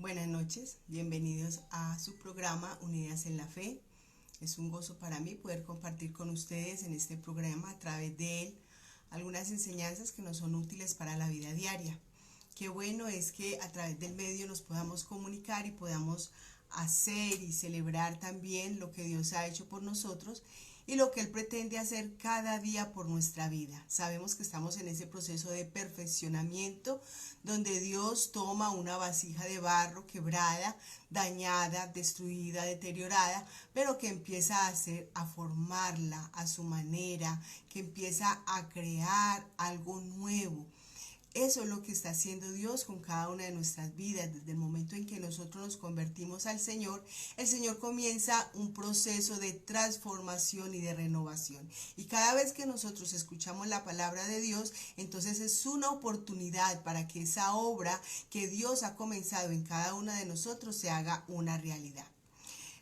Buenas noches, bienvenidos a su programa Unidas en la Fe. Es un gozo para mí poder compartir con ustedes en este programa, a través de él, algunas enseñanzas que nos son útiles para la vida diaria. Qué bueno es que a través del medio nos podamos comunicar y podamos hacer y celebrar también lo que Dios ha hecho por nosotros y lo que Él pretende hacer cada día por nuestra vida. Sabemos que estamos en ese proceso de perfeccionamiento donde Dios toma una vasija de barro quebrada, dañada, destruida, deteriorada, pero que empieza a formarla a su manera, que empieza a crear algo nuevo. Eso es lo que está haciendo Dios con cada una de nuestras vidas. Desde el momento en que nosotros nos convertimos al Señor, el Señor comienza un proceso de transformación y de renovación. Y cada vez que nosotros escuchamos la palabra de Dios, entonces es una oportunidad para que esa obra que Dios ha comenzado en cada una de nosotros se haga una realidad.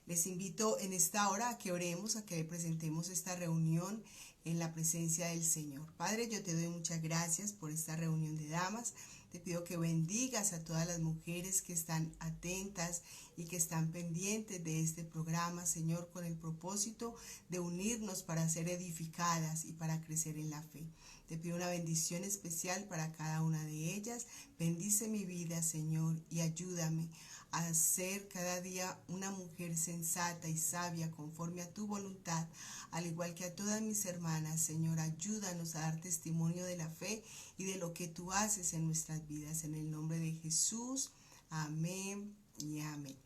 Les invito en esta hora a que oremos, a que le presentemos esta reunión en la presencia del Señor. Padre, yo te doy muchas gracias por esta reunión de damas. Te pido que bendigas a todas las mujeres que están atentas y que están pendientes de este programa, Señor, con el propósito de unirnos para ser edificadas y para crecer en la fe. Te pido una bendición especial para cada una de ellas. Bendice mi vida, Señor, y ayúdame a ser cada día una mujer sensata y sabia conforme a tu voluntad, al igual que a todas mis hermanas. Señor, ayúdanos a dar testimonio de la fe y de lo que tú haces en nuestras vidas. En el nombre de Jesús, amén y amén.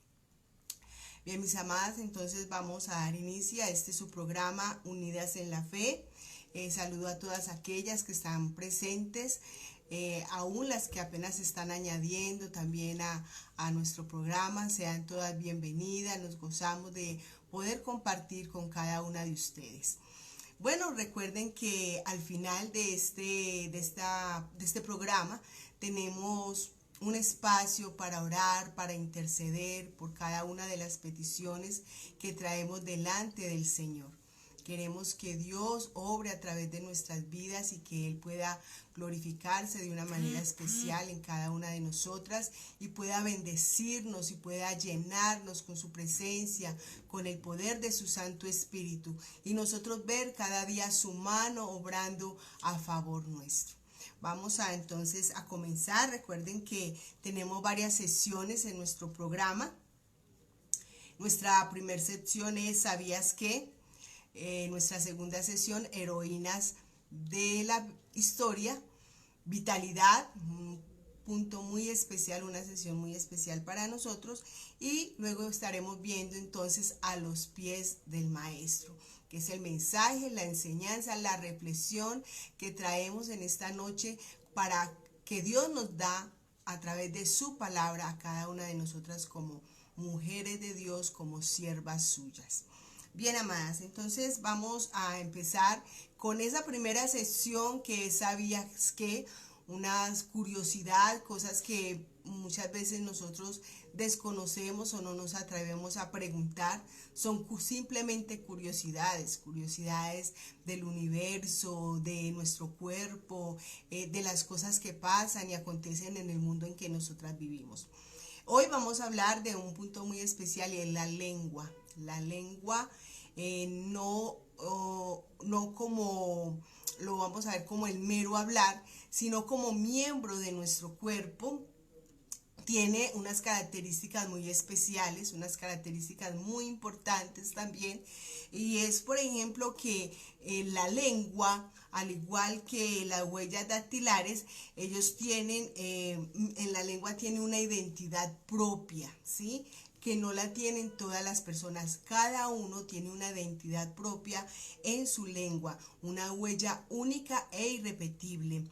Bien, mis amadas, entonces vamos a dar inicio a su programa Unidas en la Fe. Saludo a todas aquellas que están presentes, aún las que apenas están añadiendo también a nuestro programa. Sean todas bienvenidas, nos gozamos de poder compartir con cada una de ustedes. Bueno, recuerden que al final de este programa tenemos un espacio para orar, para interceder por cada una de las peticiones que traemos delante del Señor. Queremos que Dios obre a través de nuestras vidas y que Él pueda glorificarse de una manera especial en cada una de nosotras y pueda bendecirnos y pueda llenarnos con su presencia, con el poder de su Santo Espíritu, y nosotros ver cada día su mano obrando a favor nuestro. Vamos entonces a comenzar. Recuerden que tenemos varias sesiones en nuestro programa. Nuestra primera sección es ¿Sabías qué? Nuestra segunda sesión, heroínas de la historia, vitalidad, un punto muy especial, una sesión muy especial para nosotros, y luego estaremos viendo entonces a los pies del maestro, que es el mensaje, la enseñanza, la reflexión que traemos en esta noche para que Dios nos da a través de su palabra a cada una de nosotras como mujeres de Dios, como siervas suyas. Bien, amadas, entonces vamos a empezar con esa primera sesión que es ¿Sabías qué? Unas curiosidad, cosas que muchas veces nosotros desconocemos o no nos atrevemos a preguntar. Son simplemente curiosidades del universo, de nuestro cuerpo, de las cosas que pasan y acontecen en el mundo en que nosotras vivimos. Hoy vamos a hablar de un punto muy especial y es la lengua. La lengua no como lo vamos a ver como el mero hablar, sino como miembro de nuestro cuerpo. Tiene unas características muy especiales, unas características muy importantes también, y es por ejemplo que la lengua, al igual que las huellas dactilares, ellos tienen, en la lengua tiene una identidad propia, ¿sí? Que no la tienen todas las personas. Cada uno tiene una identidad propia en su lengua, una huella única e irrepetible.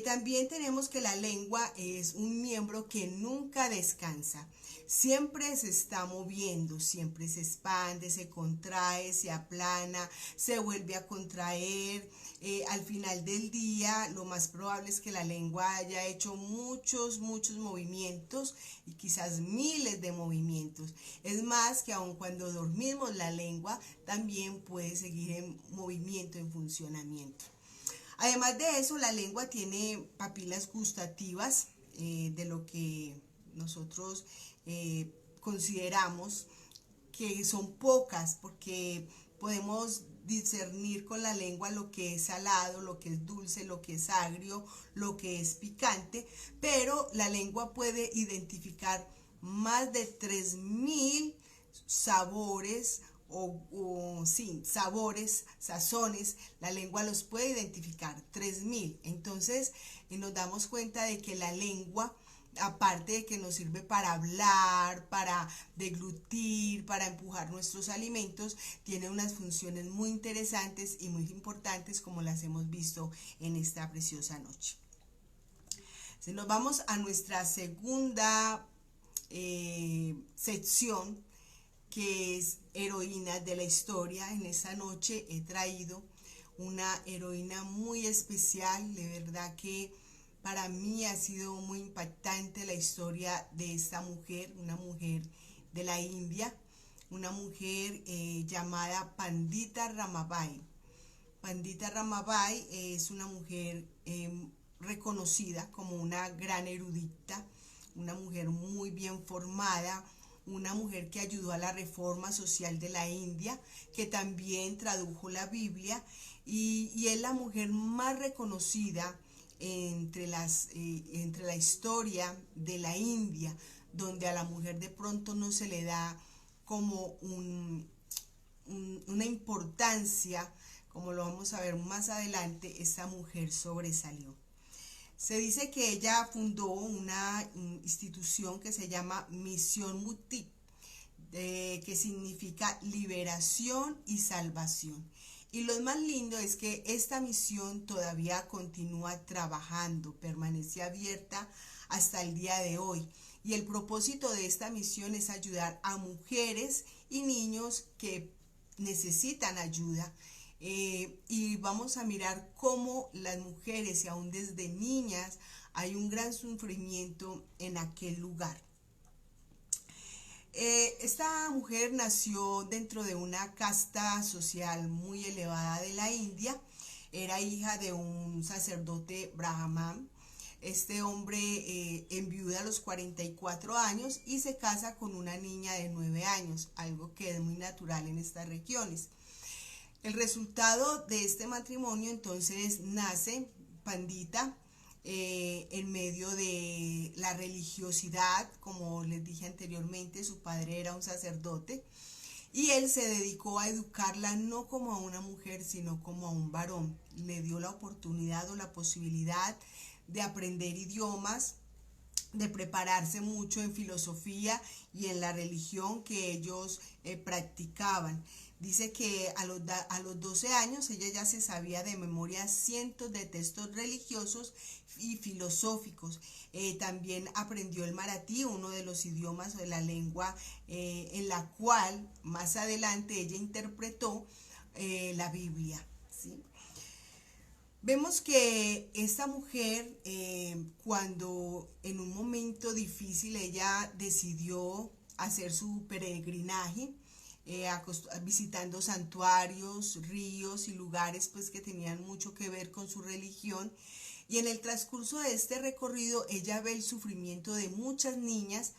También tenemos que la lengua es un miembro que nunca descansa. Siempre se está moviendo, siempre se expande, se contrae, se aplana, se vuelve a contraer. Al final del día, lo más probable es que la lengua haya hecho muchos movimientos y quizás miles de movimientos. Es más, que aun cuando dormimos, la lengua también puede seguir en movimiento, en funcionamiento. Además de eso, la lengua tiene papilas gustativas, de lo que nosotros consideramos que son pocas, porque podemos discernir con la lengua lo que es salado, lo que es dulce, lo que es agrio, lo que es picante, pero la lengua puede identificar más de 3000 sabores sí, sabores, sazones, la lengua los puede identificar, 3000. Entonces nos damos cuenta de que la lengua, aparte de que nos sirve para hablar, para deglutir, para empujar nuestros alimentos, tiene unas funciones muy interesantes y muy importantes, como las hemos visto en esta preciosa noche. Si nos vamos a nuestra segunda sección, que es heroínas de la historia, en esta noche he traído una heroína muy especial. De verdad que para mí ha sido muy impactante la historia de esta mujer, una mujer de la India, una mujer llamada Pandita Ramabai. Pandita Ramabai es una mujer reconocida como una gran erudita, una mujer muy bien formada, una mujer que ayudó a la reforma social de la India, que también tradujo la Biblia, y es la mujer más reconocida entre la historia de la India, donde a la mujer de pronto no se le da como una importancia, como lo vamos a ver más adelante. Esta mujer sobresalió. Se dice que ella fundó una institución que se llama Misión Mutti, que significa liberación y salvación. Y lo más lindo es que esta misión todavía continúa trabajando, permanece abierta hasta el día de hoy. Y el propósito de esta misión es ayudar a mujeres y niños que necesitan ayuda. Y vamos a mirar cómo las mujeres, y aún desde niñas, hay un gran sufrimiento en aquel lugar. Esta mujer nació dentro de una casta social muy elevada de la India. Era hija de un sacerdote brahman. Este hombre enviuda a los 44 años y se casa con una niña de 9 años, algo que es muy natural en estas regiones. El resultado de este matrimonio entonces nace Pandita en medio de la religiosidad. Como les dije anteriormente, su padre era un sacerdote y él se dedicó a educarla no como a una mujer, sino como a un varón. Le dio la oportunidad o la posibilidad de aprender idiomas, de prepararse mucho en filosofía y en la religión que ellos practicaban. Dice que a los 12 años ella ya se sabía de memoria cientos de textos religiosos y filosóficos. También aprendió el maratí, uno de los idiomas de la lengua en la cual más adelante ella interpretó la Biblia, ¿sí? Vemos que esta mujer, cuando en un momento difícil ella decidió hacer su peregrinaje, visitando santuarios, ríos y lugares pues que tenían mucho que ver con su religión, y en el transcurso de este recorrido ella ve el sufrimiento de muchas niñas,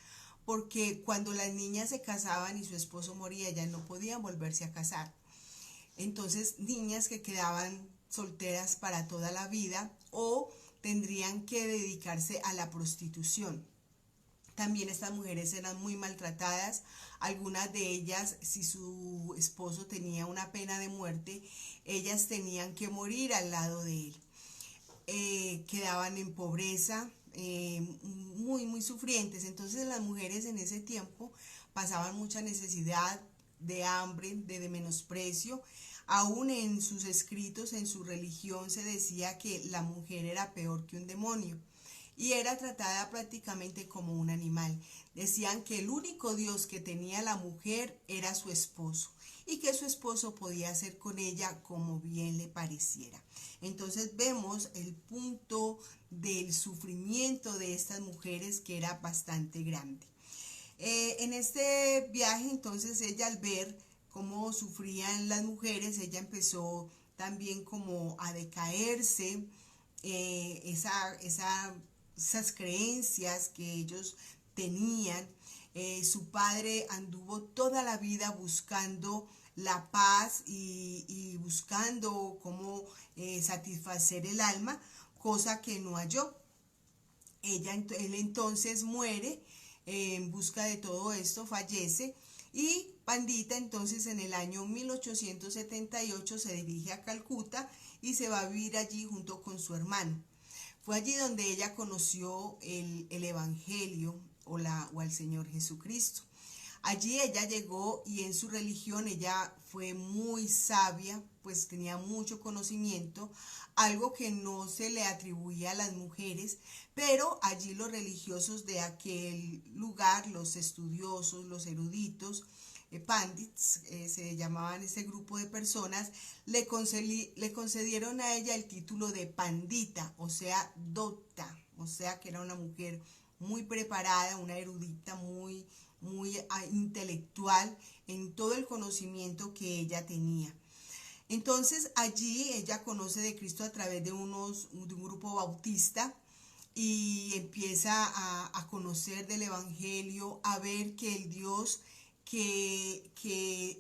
porque cuando las niñas se casaban y su esposo moría, ellas no podían volverse a casar. Entonces, niñas que quedaban solteras para toda la vida o tendrían que dedicarse a la prostitución. También estas mujeres eran muy maltratadas. Algunas de ellas, si su esposo tenía una pena de muerte, ellas tenían que morir al lado de él. Quedaban en pobreza, muy sufrientes. Entonces las mujeres en ese tiempo pasaban mucha necesidad, de hambre, de menosprecio. Aún en sus escritos, en su religión, se decía que la mujer era peor que un demonio y era tratada prácticamente como un animal. Decían que el único Dios que tenía la mujer era su esposo y que su esposo podía hacer con ella como bien le pareciera. Entonces vemos el punto del sufrimiento de estas mujeres, que era bastante grande. En este viaje entonces ella, al ver cómo sufrían las mujeres, ella empezó también como a decaerse, esas creencias que ellos tenían. Su padre anduvo toda la vida buscando la paz y buscando cómo satisfacer el alma, cosa que no halló. Él entonces muere en busca de todo esto, fallece, y Pandita entonces en el año 1878 se dirige a Calcuta y se va a vivir allí junto con su hermano. Fue allí donde ella conoció el Evangelio o al Señor Jesucristo. Allí ella llegó y en su religión ella fue muy sabia, pues tenía mucho conocimiento, algo que no se le atribuía a las mujeres, pero allí los religiosos de aquel lugar, los estudiosos, los eruditos, pandits, se llamaban ese grupo de personas, le concedieron a ella el título de pandita, o sea, docta, o sea que era una mujer muy preparada, una erudita muy intelectual en todo el conocimiento que ella tenía. Entonces allí ella conoce de Cristo a través de un grupo bautista y empieza a conocer del Evangelio, a ver que el Dios que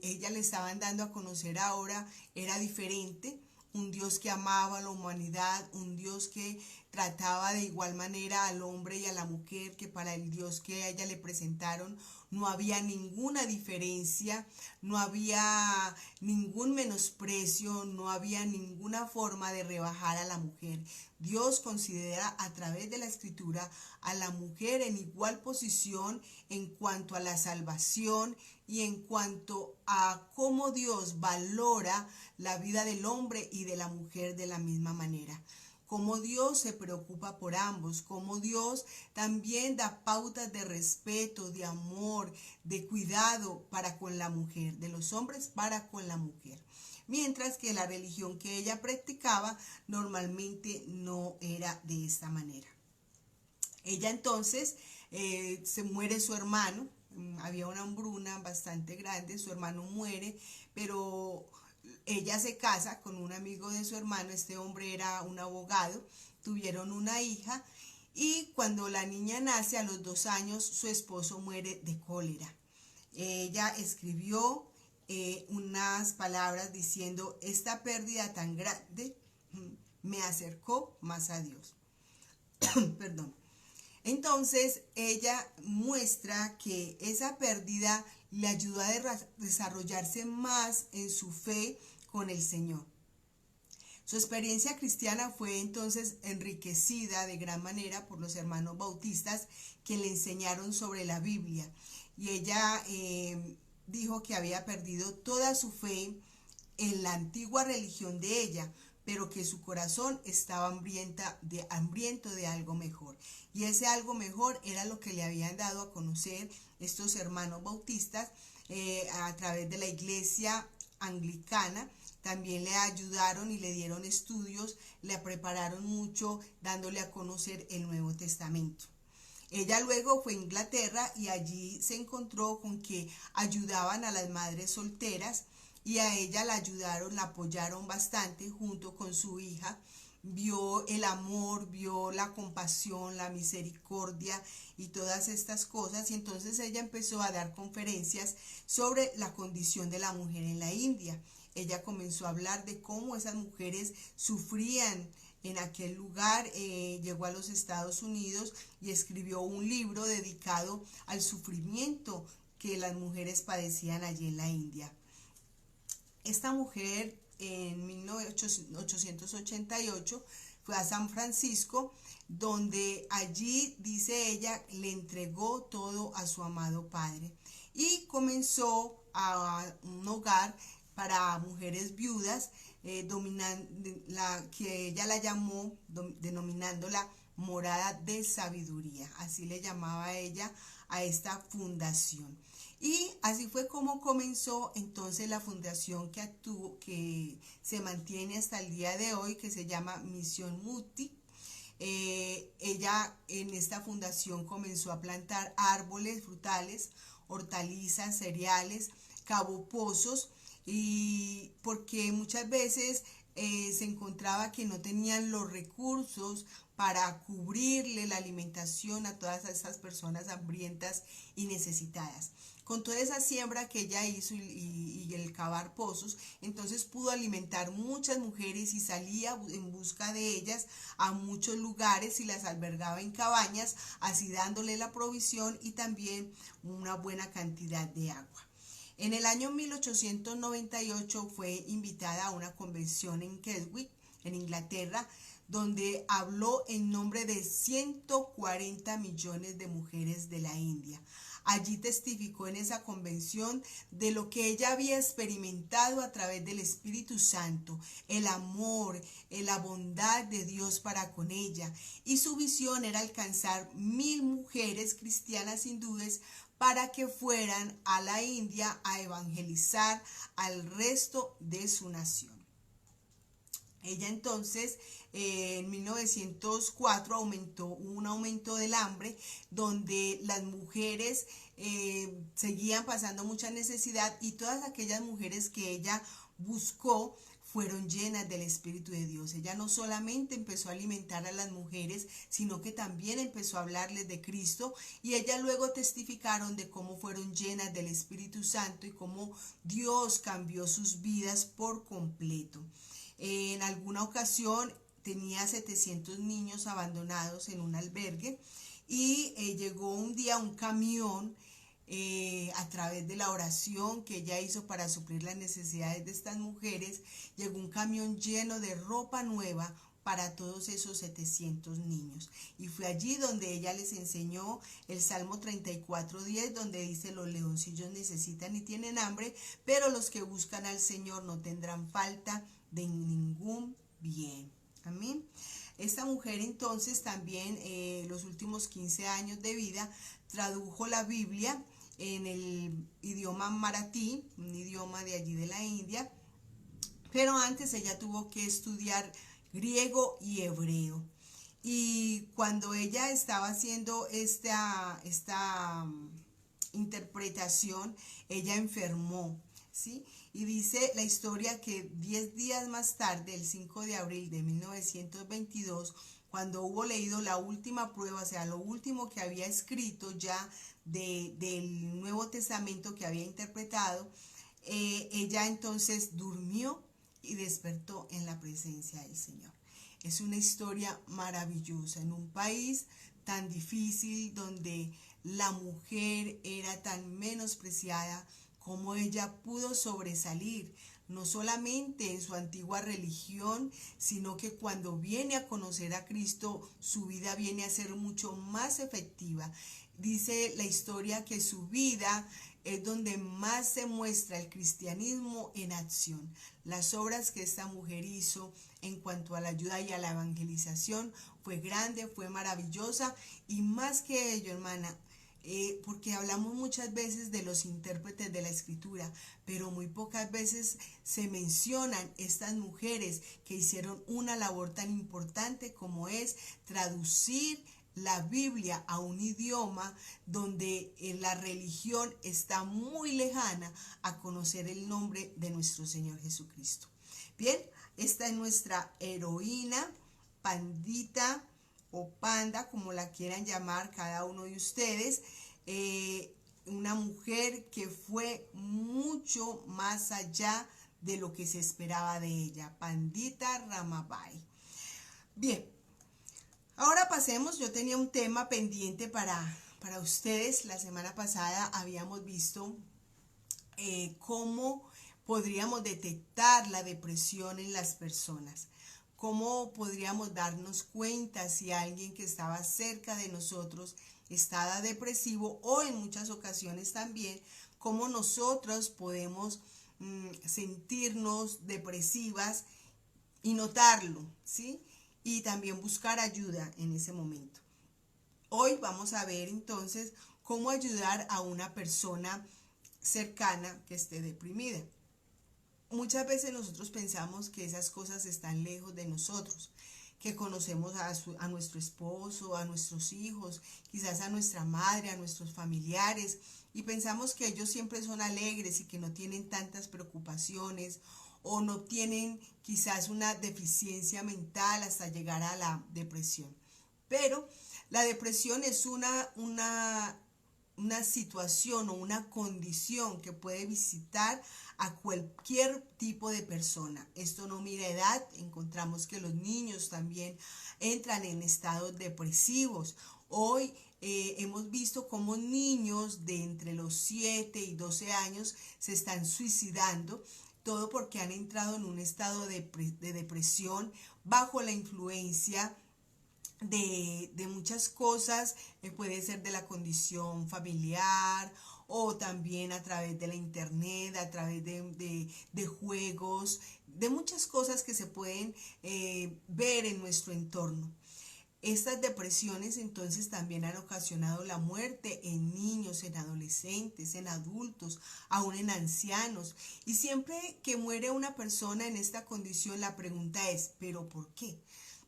ella le estaban dando a conocer ahora era diferente, un Dios que amaba a la humanidad, un Dios que trataba de igual manera al hombre y a la mujer, que para el Dios que a ella le presentaron no había ninguna diferencia, no había ningún menosprecio, no había ninguna forma de rebajar a la mujer. Dios considera a través de la Escritura a la mujer en igual posición en cuanto a la salvación y en cuanto a cómo Dios valora la vida del hombre y de la mujer de la misma manera. Cómo Dios se preocupa por ambos, cómo Dios también da pautas de respeto, de amor, de cuidado para con la mujer, de los hombres para con la mujer. Mientras que la religión que ella practicaba normalmente no era de esta manera. Ella entonces se muere su hermano, había una hambruna bastante grande, su hermano muere, pero ella se casa con un amigo de su hermano, este hombre era un abogado, tuvieron una hija y cuando la niña nace a los 2 años su esposo muere de cólera. Ella escribió unas palabras diciendo: esta pérdida tan grande me acercó más a Dios. Perdón. Entonces ella muestra que esa pérdida le ayudó a desarrollarse más en su fe con el Señor. Su experiencia cristiana fue entonces enriquecida de gran manera por los hermanos bautistas que le enseñaron sobre la Biblia. Y ella dijo que había perdido toda su fe en la antigua religión de ella, pero que su corazón estaba hambriento de algo mejor. Y ese algo mejor era lo que le habían dado a conocer estos hermanos bautistas a través de la iglesia anglicana. También le ayudaron y le dieron estudios, le prepararon mucho, dándole a conocer el Nuevo Testamento. Ella luego fue a Inglaterra y allí se encontró con que ayudaban a las madres solteras, y a ella la ayudaron, la apoyaron bastante junto con su hija. Vio el amor, vio la compasión, la misericordia y todas estas cosas, y entonces ella empezó a dar conferencias sobre la condición de la mujer en la India. Ella comenzó a hablar de cómo esas mujeres sufrían en aquel lugar. Llegó a los Estados Unidos y escribió un libro dedicado al sufrimiento que las mujeres padecían allí en la India. Esta mujer en 1888 fue a San Francisco, donde allí, dice ella, le entregó todo a su amado padre y comenzó a un hogar para mujeres viudas, que ella la llamó, denominándola morada de sabiduría. Así le llamaba ella a esta fundación. Y así fue como comenzó entonces la fundación que se mantiene hasta el día de hoy, que se llama Misión Muti. Ella en esta fundación comenzó a plantar árboles frutales, hortalizas, cereales, cavó pozos, y porque muchas veces se encontraba que no tenían los recursos para cubrirle la alimentación a todas estas personas hambrientas y necesitadas. Con toda esa siembra que ella hizo y el cavar pozos, entonces pudo alimentar muchas mujeres y salía en busca de ellas a muchos lugares y las albergaba en cabañas, así dándole la provisión y también una buena cantidad de agua. En el año 1898 fue invitada a una convención en Keswick, en Inglaterra, donde habló en nombre de 140 millones de mujeres de la India. Allí testificó en esa convención de lo que ella había experimentado a través del Espíritu Santo, el amor, la bondad de Dios para con ella. Y su visión era alcanzar 1000 mujeres cristianas hindúes para que fueran a la India a evangelizar al resto de su nación. Ella entonces en 1904 hubo un aumento del hambre donde las mujeres seguían pasando mucha necesidad y todas aquellas mujeres que ella buscó fueron llenas del Espíritu de Dios. Ella no solamente empezó a alimentar a las mujeres, sino que también empezó a hablarles de Cristo y ellas luego testificaron de cómo fueron llenas del Espíritu Santo y cómo Dios cambió sus vidas por completo. En alguna ocasión tenía 700 niños abandonados en un albergue y llegó un día un camión a través de la oración que ella hizo para suplir las necesidades de estas mujeres. Llegó un camión lleno de ropa nueva para todos esos 700 niños. Y fue allí donde ella les enseñó el Salmo 34:10, donde dice: los leoncillos necesitan y tienen hambre, pero los que buscan al Señor no tendrán falta de ningún bien. Amén. Esta mujer entonces también los últimos 15 años de vida tradujo la Biblia en el idioma maratí, un idioma de allí de la India, pero antes ella tuvo que estudiar griego y hebreo. Y cuando ella estaba haciendo esta interpretación, ella enfermó, ¿sí? Y dice la historia que 10 días más tarde, el 5 de abril de 1922, cuando hubo leído la última prueba, o sea, lo último que había escrito ya del Nuevo Testamento que había interpretado, ella entonces durmió y despertó en la presencia del Señor. Es una historia maravillosa en un país tan difícil donde la mujer era tan menospreciada, como ella pudo sobresalir, no solamente en su antigua religión, sino que cuando viene a conocer a Cristo, su vida viene a ser mucho más efectiva. Dice la historia que su vida es donde más se muestra el cristianismo en acción. Las obras que esta mujer hizo en cuanto a la ayuda y a la evangelización fue grande, fue maravillosa, y más que ello, hermana, porque hablamos muchas veces de los intérpretes de la escritura, pero muy pocas veces se mencionan estas mujeres que hicieron una labor tan importante como es traducir la Biblia a un idioma donde la religión está muy lejana a conocer el nombre de nuestro Señor Jesucristo. Bien, esta es nuestra heroína, Pandita o Panda, como la quieran llamar cada uno de ustedes, una mujer que fue mucho más allá de lo que se esperaba de ella, Pandita Ramabai. Bien, ahora pasemos, yo tenía un tema pendiente para ustedes. La semana pasada habíamos visto cómo podríamos detectar la depresión en las personas. ¿Cómo podríamos darnos cuenta si alguien que estaba cerca de nosotros estaba depresivo, o en muchas ocasiones también cómo nosotros podemos sentirnos depresivas y notarlo, ¿sí? Y también buscar ayuda en ese momento. Hoy vamos a ver entonces cómo ayudar a una persona cercana que esté deprimida. Muchas veces nosotros pensamos que esas cosas están lejos de nosotros, que conocemos a nuestro esposo, a nuestros hijos, quizás a nuestra madre, a nuestros familiares, y pensamos que ellos siempre son alegres y que no tienen tantas preocupaciones, o no tienen quizás una deficiencia mental hasta llegar a la depresión. Pero la depresión es una situación o una condición que puede visitar a cualquier tipo de persona. Esto no mira edad, encontramos que los niños también entran en estados depresivos. Hoy hemos visto cómo niños de entre los 7 y 12 años se están suicidando, todo porque han entrado en un estado de depresión bajo la influencia de muchas cosas, puede ser de la condición familiar o también a través de la internet, a través de juegos, de muchas cosas que se pueden ver en nuestro entorno. Estas depresiones entonces también han ocasionado la muerte en niños, en adolescentes, en adultos, aún en ancianos. Y siempre que muere una persona en esta condición, la pregunta es, ¿pero por qué?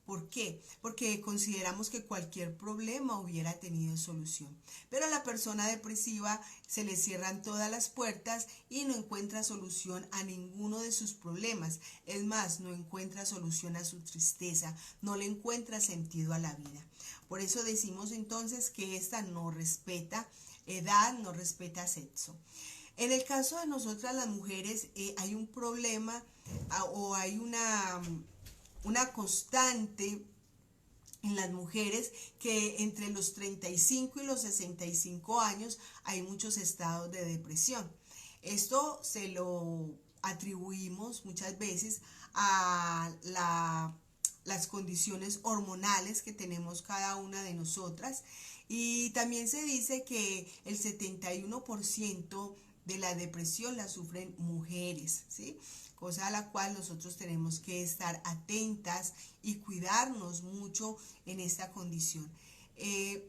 ¿Por qué? Porque consideramos que cualquier problema hubiera tenido solución. Pero a la persona depresiva se le cierran todas las puertas y no encuentra solución a ninguno de sus problemas. Es más, no encuentra solución a su tristeza, no le encuentra sentido a la vida. Por eso decimos entonces que esta no respeta edad, no respeta sexo. En el caso de nosotras las mujeres hay un problema o hay una constante en las mujeres que entre los 35 y los 65 años hay muchos estados de depresión. Esto se lo atribuimos muchas veces a las condiciones hormonales que tenemos cada una de nosotras, y también se dice que el 71% de la depresión la sufren mujeres, ¿sí? Cosa a la cual nosotros tenemos que estar atentas y cuidarnos mucho en esta condición.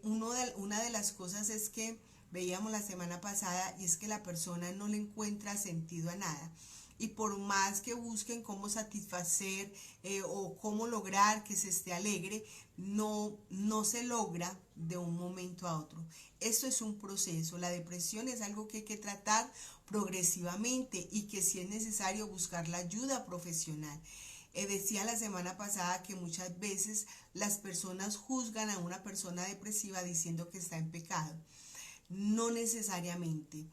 Una de las cosas es que veíamos la semana pasada, y es que la persona no le encuentra sentido a nada. Y por más que busquen cómo satisfacer o cómo lograr que se esté alegre, no se logra de un momento a otro. Esto es un proceso. La depresión es algo que hay que tratar progresivamente y que si es necesario buscar la ayuda profesional. Decía la semana pasada que muchas veces las personas juzgan a una persona depresiva diciendo que está en pecado. No necesariamente.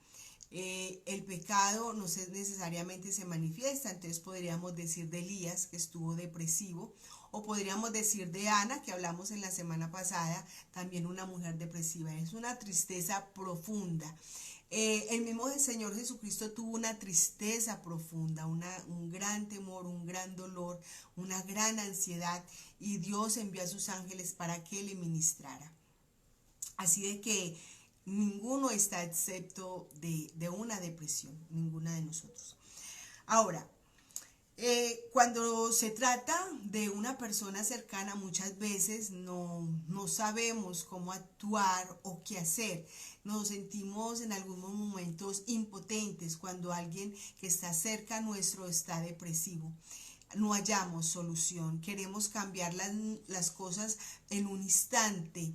El pecado no necesariamente se manifiesta, entonces podríamos decir de Elías, que estuvo depresivo, o podríamos decir de Ana, que hablamos en la semana pasada, también una mujer depresiva. Es una tristeza profunda. El mismo Señor Jesucristo tuvo una tristeza profunda, un gran temor, un gran dolor, una gran ansiedad, y Dios envió a sus ángeles para que le ministrara. Así de que ninguno está excepto de una depresión, ninguna de nosotros. Ahora, cuando se trata de una persona cercana, muchas veces no sabemos cómo actuar o qué hacer. Nos sentimos en algunos momentos impotentes cuando alguien que está cerca nuestro está depresivo. No hallamos solución, queremos cambiar las cosas en un instante,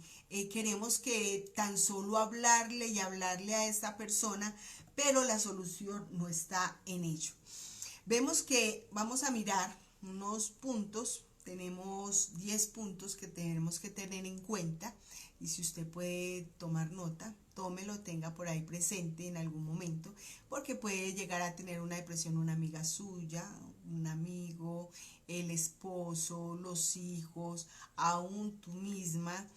queremos que tan solo hablarle y hablarle a esta persona, pero la solución no está en ello. Vemos que vamos a mirar unos puntos, tenemos 10 puntos que tenemos que tener en cuenta, y si usted puede tomar nota, tómelo, tenga por ahí presente en algún momento, porque puede llegar a tener una depresión una amiga suya, un amigo, el esposo, los hijos, aún tú misma,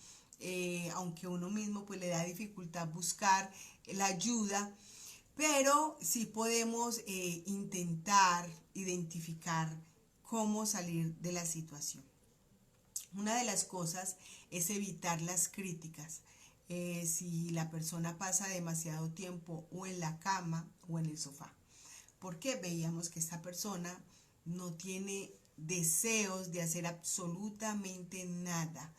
aunque uno mismo pues le da dificultad buscar la ayuda, pero sí podemos intentar identificar cómo salir de la situación. Una de las cosas es evitar las críticas. Si la persona pasa demasiado tiempo o en la cama o en el sofá, porque veíamos que esta persona no tiene deseos de hacer absolutamente nada.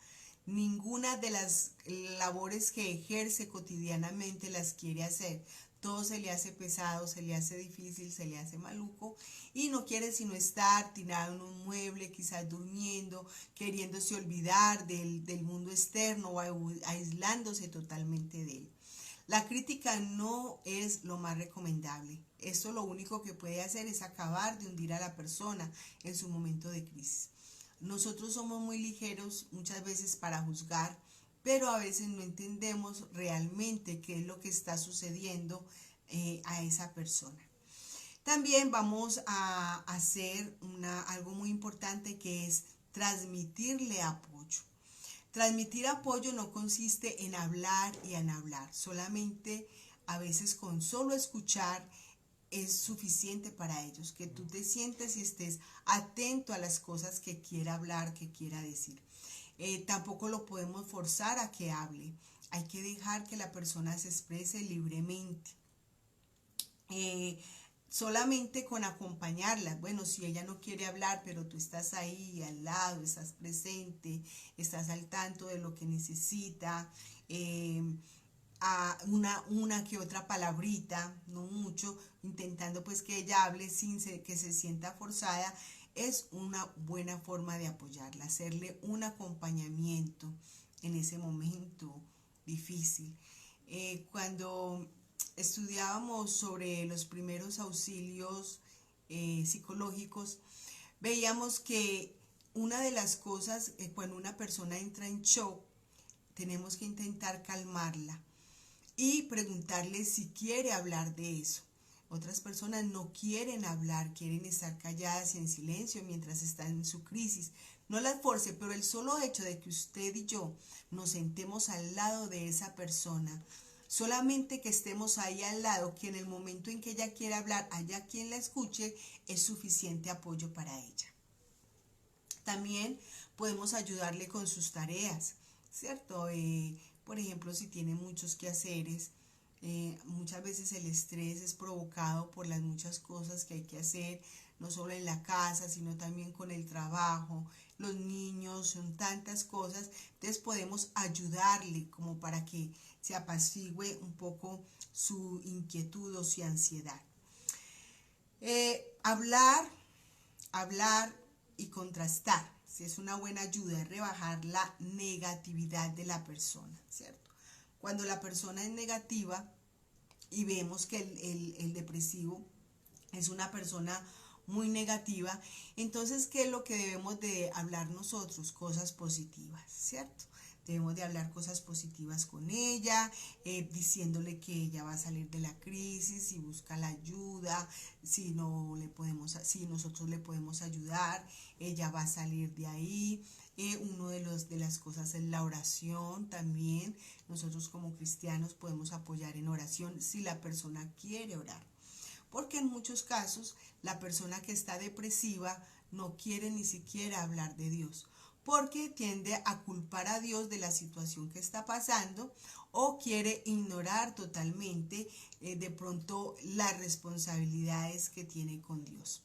Ninguna de las labores que ejerce cotidianamente las quiere hacer. Todo se le hace pesado, se le hace difícil, se le hace maluco, y no quiere sino estar tirado en un mueble, quizás durmiendo, queriéndose olvidar del mundo externo o aislándose totalmente de él. La crítica no es lo más recomendable. Esto lo único que puede hacer es acabar de hundir a la persona en su momento de crisis. Nosotros somos muy ligeros muchas veces para juzgar, pero a veces no entendemos realmente qué es lo que está sucediendo a esa persona. También vamos a hacer algo muy importante, que es transmitirle apoyo. Transmitir apoyo no consiste en hablar y en hablar, solamente a veces con solo escuchar es suficiente para ellos, que tú te sientes y estés atento a las cosas que quiera hablar, que quiera decir. Tampoco lo podemos forzar a que hable, hay que dejar que la persona se exprese libremente. Solamente con acompañarla. Bueno, si ella no quiere hablar, pero tú estás ahí al lado, estás presente, estás al tanto de lo que necesita, a una que otra palabrita, no mucho, intentando pues que ella hable sin que se sienta forzada, es una buena forma de apoyarla, hacerle un acompañamiento en ese momento difícil. Cuando estudiábamos sobre los primeros auxilios psicológicos, veíamos que una de las cosas, cuando una persona entra en shock, tenemos que intentar calmarla y preguntarle si quiere hablar de eso. Otras personas no quieren hablar, quieren estar calladas y en silencio mientras están en su crisis. No las force, pero el solo hecho de que usted y yo nos sentemos al lado de esa persona, solamente que estemos ahí al lado, que en el momento en que ella quiera hablar haya quien la escuche, es suficiente apoyo para ella. También podemos ayudarle con sus tareas, ¿cierto? Por ejemplo, si tiene muchos quehaceres, muchas veces el estrés es provocado por las muchas cosas que hay que hacer, no solo en la casa, sino también con el trabajo, los niños, son tantas cosas. Entonces podemos ayudarle como para que se apacigüe un poco su inquietud o su ansiedad. Hablar y contrastar, si es una buena ayuda, es rebajar la negatividad de la persona, ¿cierto? Cuando la persona es negativa y vemos que el depresivo es una persona muy negativa, entonces, ¿qué es lo que debemos de hablar nosotros? Cosas positivas, ¿cierto? Debemos de hablar cosas positivas con ella, diciéndole que ella va a salir de la crisis, si busca la ayuda, si nosotros le podemos ayudar, ella va a salir de ahí. Uno de las cosas es la oración también. Nosotros como cristianos podemos apoyar en oración si la persona quiere orar. Porque en muchos casos la persona que está depresiva no quiere ni siquiera hablar de Dios, porque tiende a culpar a Dios de la situación que está pasando o quiere ignorar totalmente de pronto las responsabilidades que tiene con Dios.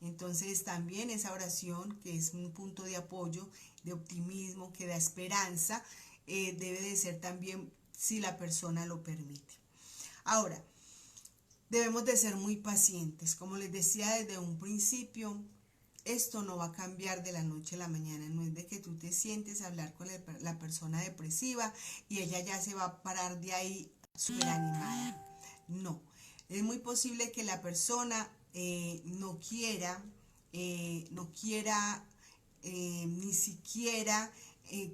Entonces también esa oración, que es un punto de apoyo, de optimismo, que da esperanza, debe de ser también si la persona lo permite. Ahora, debemos de ser muy pacientes. Como les decía desde un principio, esto no va a cambiar de la noche a la mañana. No es de que tú te sientes a hablar con la persona depresiva y ella ya se va a parar de ahí súper animada. No, es muy posible que la persona no quiera ni siquiera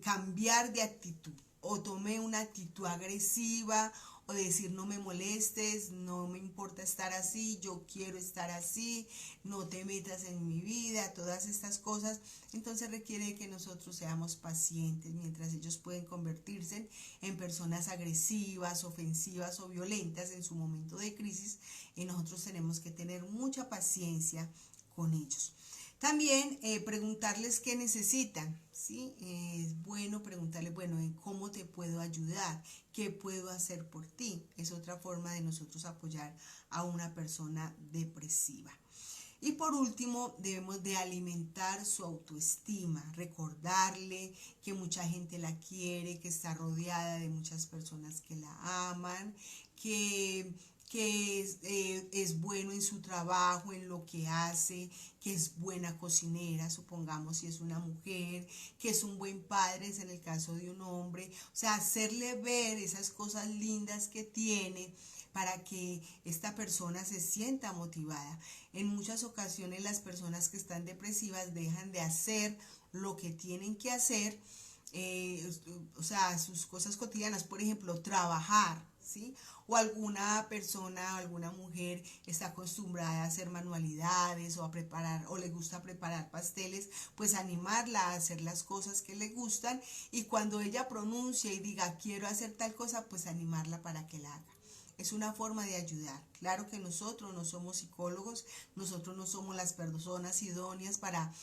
cambiar de actitud, o tome una actitud agresiva, o decir no me molestes, no me importa estar así, yo quiero estar así, no te metas en mi vida, todas estas cosas. Entonces requiere que nosotros seamos pacientes, mientras ellos pueden convertirse en personas agresivas, ofensivas o violentas en su momento de crisis, y nosotros tenemos que tener mucha paciencia con ellos. También preguntarles qué necesitan, ¿sí? Es bueno preguntarles, bueno, ¿cómo te puedo ayudar? ¿Qué puedo hacer por ti? Es otra forma de nosotros apoyar a una persona depresiva. Y por último, debemos de alimentar su autoestima, recordarle que mucha gente la quiere, que está rodeada de muchas personas que la aman, que que es bueno en su trabajo, en lo que hace, que es buena cocinera, supongamos si es una mujer, que es un buen padre, es en el caso de un hombre. O sea, hacerle ver esas cosas lindas que tiene para que esta persona se sienta motivada. En muchas ocasiones las personas que están depresivas dejan de hacer lo que tienen que hacer, o sea, sus cosas cotidianas, por ejemplo, trabajar, ¿sí? O alguna persona, alguna mujer está acostumbrada a hacer manualidades o a preparar, o le gusta preparar pasteles, pues animarla a hacer las cosas que le gustan, y cuando ella pronuncia y diga quiero hacer tal cosa, pues animarla para que la haga. Es una forma de ayudar. Claro que nosotros no somos psicólogos, nosotros no somos las personas idóneas para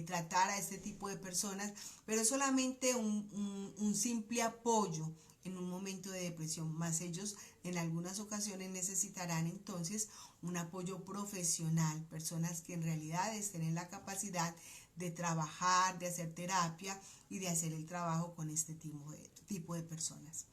tratar a este tipo de personas, pero es solamente un simple apoyo en un momento de depresión, más ellos en algunas ocasiones necesitarán entonces un apoyo profesional, personas que en realidad estén en la capacidad de trabajar, de hacer terapia y de hacer el trabajo con este tipo de personas.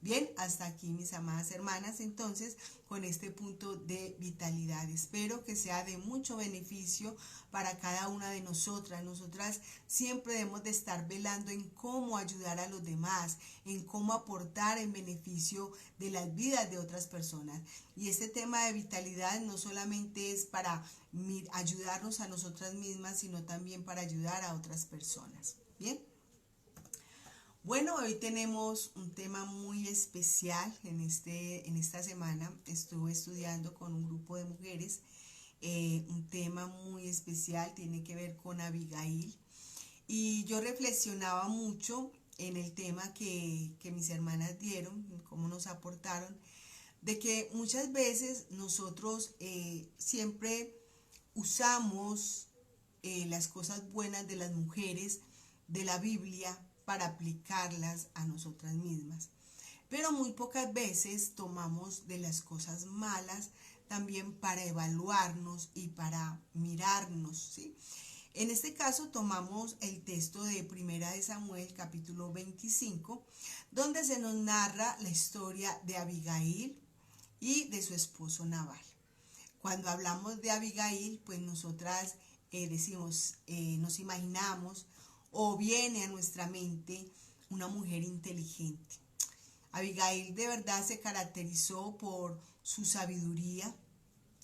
Bien, hasta aquí mis amadas hermanas, entonces con este punto de vitalidad. Espero que sea de mucho beneficio para cada una de nosotras. Nosotras siempre debemos de estar velando en cómo ayudar a los demás, en cómo aportar en beneficio de las vidas de otras personas. Y este tema de vitalidad no solamente es para ayudarnos a nosotras mismas, sino también para ayudar a otras personas. Bien. Bueno, hoy tenemos un tema muy especial en esta semana. Estuve estudiando con un grupo de mujeres un tema muy especial, tiene que ver con Abigail. Y yo reflexionaba mucho en el tema que mis hermanas dieron, cómo nos aportaron, de que muchas veces nosotros siempre usamos las cosas buenas de las mujeres de la Biblia para aplicarlas a nosotras mismas. Pero muy pocas veces tomamos de las cosas malas también para evaluarnos y para mirarnos, ¿sí? En este caso tomamos el texto de Primera de Samuel, capítulo 25, donde se nos narra la historia de Abigail y de su esposo Nabal. Cuando hablamos de Abigail, pues nosotras decimos, nos imaginamos o viene a nuestra mente una mujer inteligente. Abigail de verdad se caracterizó por su sabiduría,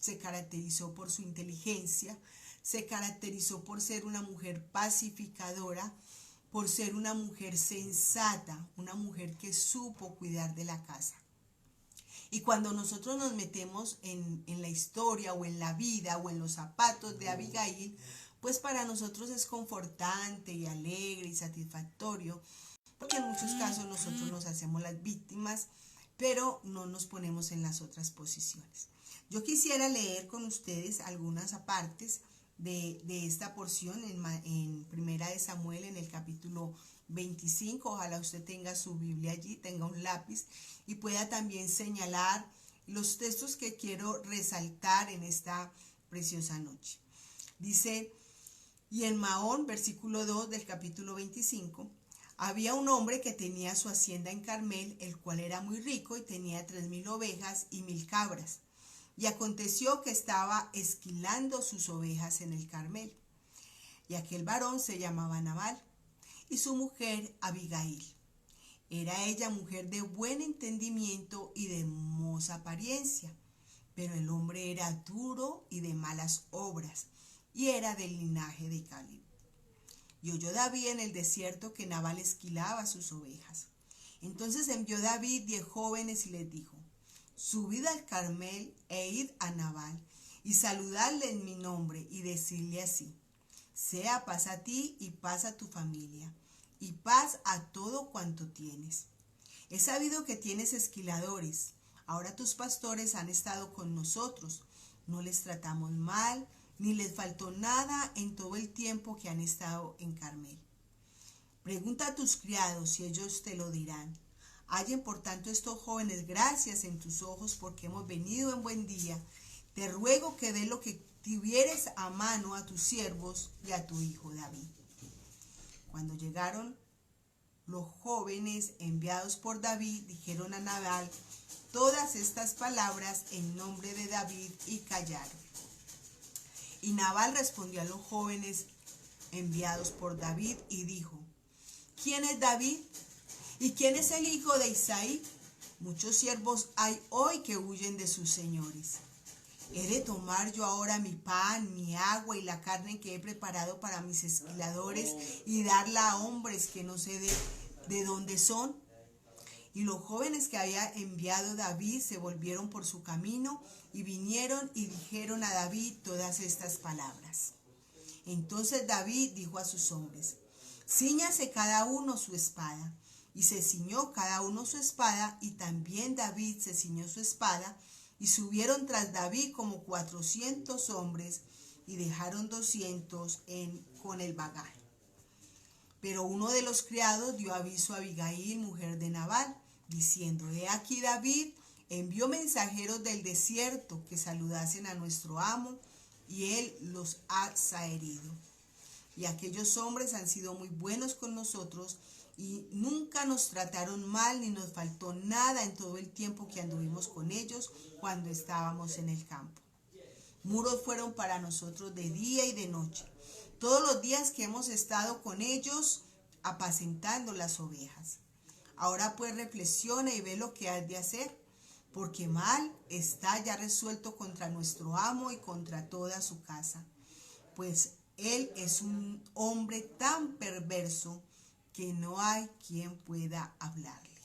se caracterizó por su inteligencia, se caracterizó por ser una mujer pacificadora, por ser una mujer sensata, una mujer que supo cuidar de la casa. Y cuando nosotros nos metemos en la historia o en la vida o en los zapatos de Abigail, pues para nosotros es confortante y alegre y satisfactorio, porque en muchos casos nosotros nos hacemos las víctimas, pero no nos ponemos en las otras posiciones. Yo quisiera leer con ustedes algunas partes de esta porción en Primera de Samuel, en el capítulo 25. Ojalá usted tenga su Biblia allí, tenga un lápiz y pueda también señalar los textos que quiero resaltar en esta preciosa noche. Dice: y en Mahón, versículo 2 del capítulo 25, había un hombre que tenía su hacienda en Carmel, el cual era muy rico y tenía 3,000 ovejas y 1,000 cabras. Y aconteció que estaba esquilando sus ovejas en el Carmel. Y aquel varón se llamaba Nabal, y su mujer Abigail. Era ella mujer de buen entendimiento y de hermosa apariencia, pero el hombre era duro y de malas obras, y era del linaje de Caleb. Y oyó David en el desierto que Nabal esquilaba sus ovejas. Entonces envió David 10 jóvenes y les dijo: subid al Carmel e id a Nabal, y saludadle en mi nombre, y decidle así: sea paz a ti y paz a tu familia, y paz a todo cuanto tienes. He sabido que tienes esquiladores. Ahora tus pastores han estado con nosotros. No les tratamos mal, ni les faltó nada en todo el tiempo que han estado en Carmel. Pregunta a tus criados y ellos te lo dirán. Hallen por tanto estos jóvenes gracias en tus ojos, porque hemos venido en buen día. Te ruego que dé lo que tuvieres a mano a tus siervos y a tu hijo David. Cuando llegaron los jóvenes enviados por David, dijeron a Nabal todas estas palabras en nombre de David y callaron. Y Nabal respondió a los jóvenes enviados por David y dijo: ¿Quién es David? ¿Y quién es el hijo de Isaí? Muchos siervos hay hoy que huyen de sus señores. ¿He de tomar yo ahora mi pan, mi agua y la carne que he preparado para mis esquiladores y darla a hombres que no sé de dónde son? Y los jóvenes que había enviado David se volvieron por su camino y vinieron y dijeron a David todas estas palabras. Entonces David dijo a sus hombres: Cíñase cada uno su espada. Y se ciñó cada uno su espada, y también David se ciñó su espada, y subieron tras David como 400 hombres, y dejaron 200 con el bagaje. Pero uno de los criados dio aviso a Abigail, mujer de Nabal, diciendo: He aquí David envió mensajeros del desierto que saludasen a nuestro amo, y él los ha zaherido. Y aquellos hombres han sido muy buenos con nosotros, y nunca nos trataron mal, ni nos faltó nada en todo el tiempo que anduvimos con ellos cuando estábamos en el campo. Muros fueron para nosotros de día y de noche, todos los días que hemos estado con ellos apacentando las ovejas. Ahora pues reflexiona y ve lo que has de hacer, porque mal está ya resuelto contra nuestro amo y contra toda su casa, pues él es un hombre tan perverso que no hay quien pueda hablarle.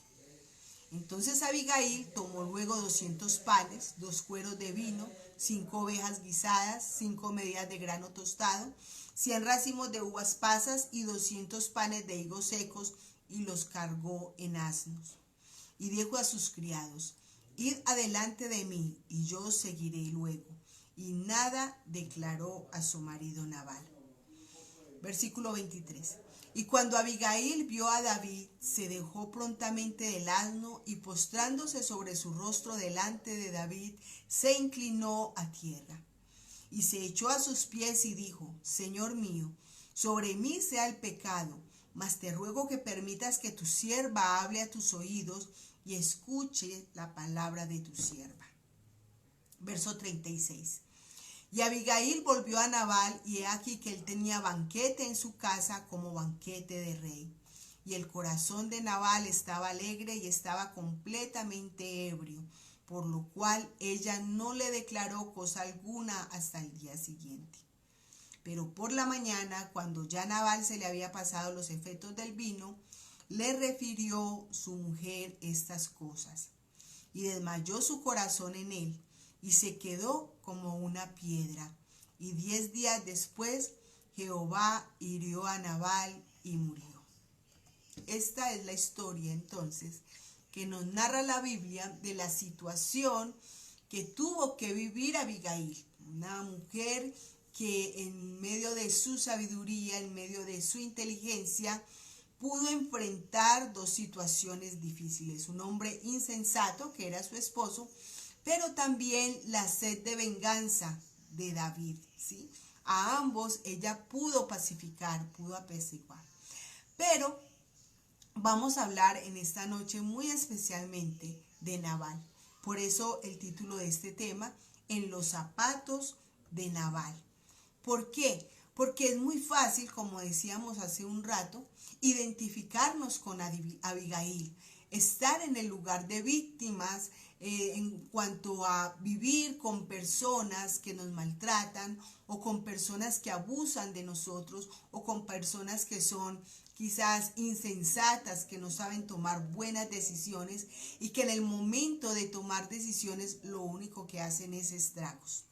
Entonces Abigail tomó luego 200 panes, 2 cueros de vino, 5 ovejas guisadas, 5 medidas de grano tostado, 100 racimos de uvas pasas y 200 panes de higos secos, y los cargó en asnos. Y dijo a sus criados: Id adelante de mí, y yo os seguiré luego. Y nada declaró a su marido Nabal. Versículo 23. Y cuando Abigail vio a David, se dejó prontamente del asno, y postrándose sobre su rostro delante de David, se inclinó a tierra. Y se echó a sus pies y dijo: Señor mío, sobre mí sea el pecado, mas te ruego que permitas que tu sierva hable a tus oídos y escuche la palabra de tu sierva. Verso 36. Y Abigail volvió a Nabal, y he aquí que él tenía banquete en su casa como banquete de rey. Y el corazón de Nabal estaba alegre y estaba completamente ebrio, por lo cual ella no le declaró cosa alguna hasta el día siguiente. Pero por la mañana, cuando ya Nabal se le había pasado los efectos del vino, le refirió su mujer estas cosas. Y desmayó su corazón en él, y se quedó como una piedra. Y 10 días después, Jehová hirió a Nabal y murió. Esta es la historia, entonces, que nos narra la Biblia de la situación que tuvo que vivir Abigail, una mujer que en medio de su sabiduría, en medio de su inteligencia, pudo enfrentar 2 situaciones difíciles. Un hombre insensato, que era su esposo, pero también la sed de venganza de David, ¿sí? A ambos ella pudo pacificar, pudo apaciguar. Pero vamos a hablar en esta noche muy especialmente de Nabal. Por eso el título de este tema: En los zapatos de Nabal. ¿Por qué? Porque es muy fácil, como decíamos hace un rato, identificarnos con Abigail, estar en el lugar de víctimas en cuanto a vivir con personas que nos maltratan, o con personas que abusan de nosotros, o con personas que son quizás insensatas, que no saben tomar buenas decisiones y que en el momento de tomar decisiones lo único que hacen es estragos.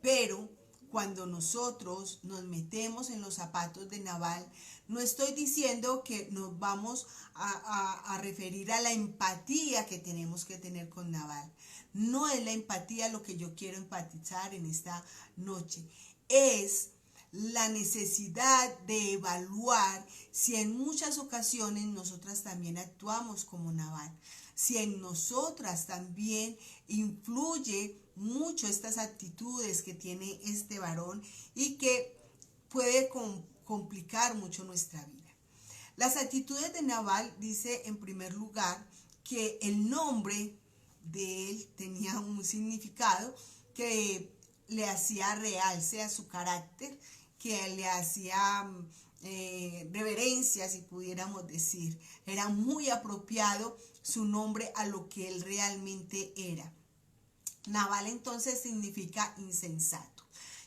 Pero cuando nosotros nos metemos en los zapatos de Nabal, no estoy diciendo que nos vamos a referir a la empatía que tenemos que tener con Nabal. No es la empatía lo que yo quiero empatizar en esta noche. Es la necesidad de evaluar si en muchas ocasiones nosotras también actuamos como Nabal. Si en nosotras también influye mucho estas actitudes que tiene este varón y que puede complicar mucho nuestra vida. Las actitudes de Nabal, dice en primer lugar que el nombre de él tenía un significado que le hacía realce a su carácter, que le hacía reverencia, si pudiéramos decir. Era muy apropiado su nombre a lo que él realmente era. Nabal entonces significa insensato.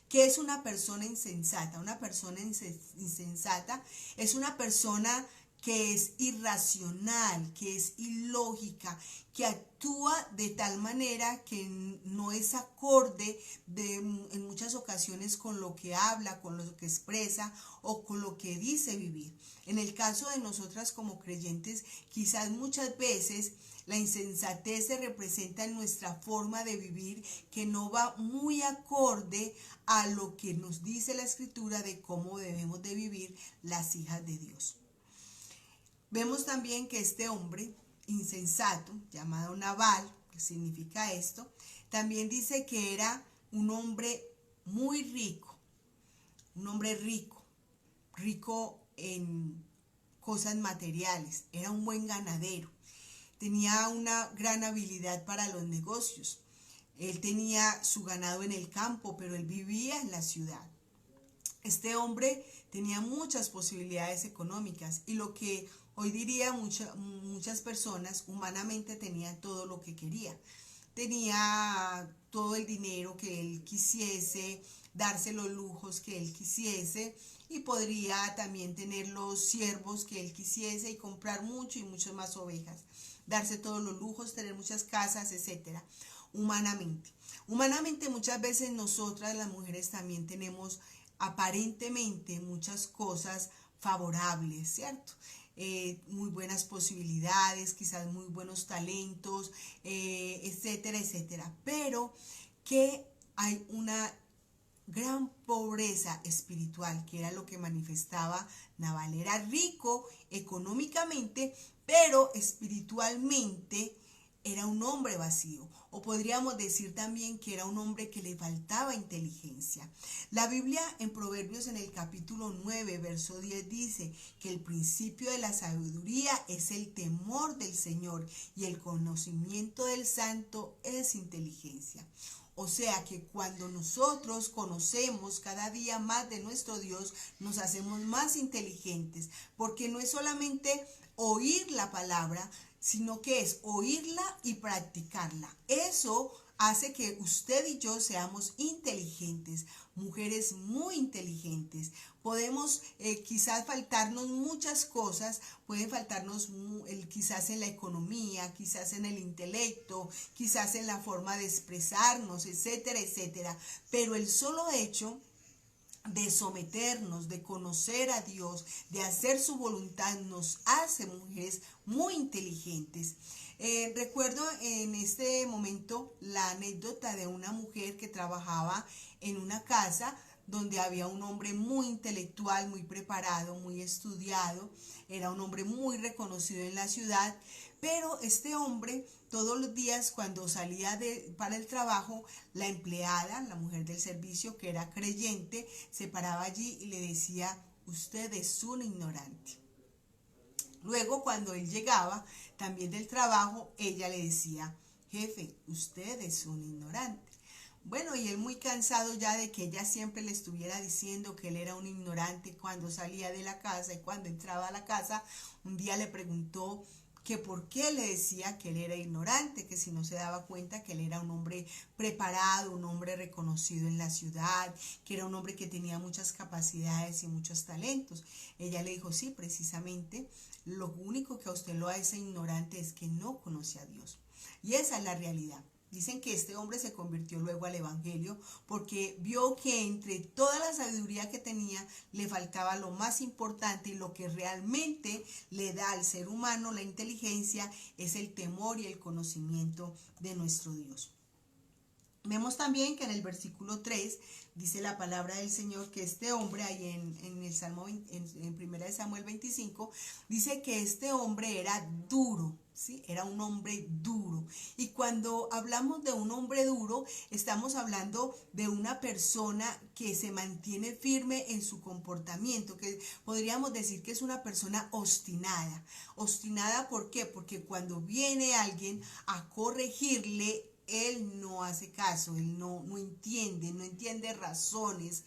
¿Qué es una persona insensata? Una persona insensata es una persona que es irracional, que es ilógica, que actúa de tal manera que no es acorde en muchas ocasiones con lo que habla, con lo que expresa o con lo que dice vivir. En el caso de nosotras como creyentes, quizás muchas veces la insensatez se representa en nuestra forma de vivir, que no va muy acorde a lo que nos dice la Escritura de cómo debemos de vivir las hijas de Dios. Vemos también que este hombre insensato, llamado Nabal, que significa esto, también dice que era un hombre muy rico, un hombre rico, rico en cosas materiales, era un buen ganadero, tenía una gran habilidad para los negocios. Él tenía su ganado en el campo, pero él vivía en la ciudad. Este hombre tenía muchas posibilidades económicas y lo que hoy diría muchas personas, humanamente tenía todo lo que quería. Tenía todo el dinero que él quisiese, darse los lujos que él quisiese y podría también tener los siervos que él quisiese y comprar mucho y muchas más ovejas, darse todos los lujos, tener muchas casas, etcétera. Humanamente muchas veces nosotras las mujeres también tenemos aparentemente muchas cosas favorables, ¿cierto? Muy buenas posibilidades, quizás muy buenos talentos, etcétera, etcétera. Pero que hay una gran pobreza espiritual, que era lo que manifestaba Nabal. Era rico económicamente, pero espiritualmente era un hombre vacío. O podríamos decir también que era un hombre que le faltaba inteligencia. La Biblia en Proverbios en el capítulo 9, verso 10 dice que el principio de la sabiduría es el temor del Señor y el conocimiento del santo es inteligencia. O sea que cuando nosotros conocemos cada día más de nuestro Dios, nos hacemos más inteligentes, porque no es solamente oír la palabra, sino que es oírla y practicarla. Eso hace que usted y yo seamos inteligentes, mujeres muy inteligentes. Podemos quizás faltarnos muchas cosas, pueden faltarnos quizás en la economía, quizás en el intelecto, quizás en la forma de expresarnos, etcétera, etcétera. Pero el solo hecho de someternos, de conocer a Dios, de hacer su voluntad, nos hace mujeres muy inteligentes. Recuerdo en este momento la anécdota de una mujer que trabajaba en una casa donde había un hombre muy intelectual, muy preparado, muy estudiado, era un hombre muy reconocido en la ciudad, pero este hombre todos los días cuando salía para el trabajo, la empleada, la mujer del servicio que era creyente, se paraba allí y le decía, usted es un ignorante. Luego cuando él llegaba también del trabajo, ella le decía, jefe, usted es un ignorante. Bueno, y él muy cansado ya de que ella siempre le estuviera diciendo que él era un ignorante cuando salía de la casa y cuando entraba a la casa, un día le preguntó que por qué le decía que él era ignorante, que si no se daba cuenta que él era un hombre preparado, un hombre reconocido en la ciudad, que era un hombre que tenía muchas capacidades y muchos talentos. Ella le dijo, sí, precisamente, lo único que a usted lo hace ignorante es que no conoce a Dios. Y esa es la realidad. Dicen que este hombre se convirtió luego al evangelio porque vio que entre toda la sabiduría que tenía le faltaba lo más importante y lo que realmente le da al ser humano la inteligencia es el temor y el conocimiento de nuestro Dios. Vemos también que en el versículo 3 dice la palabra del Señor que este hombre, ahí en el Salmo, en 1 Samuel 25, dice que este hombre era duro, ¿sí? Era un hombre duro. Y cuando hablamos de un hombre duro, estamos hablando de una persona que se mantiene firme en su comportamiento, que podríamos decir que es una persona obstinada. Obstinada, ¿por qué? Porque cuando viene alguien a corregirle, él no hace caso, él no entiende razones,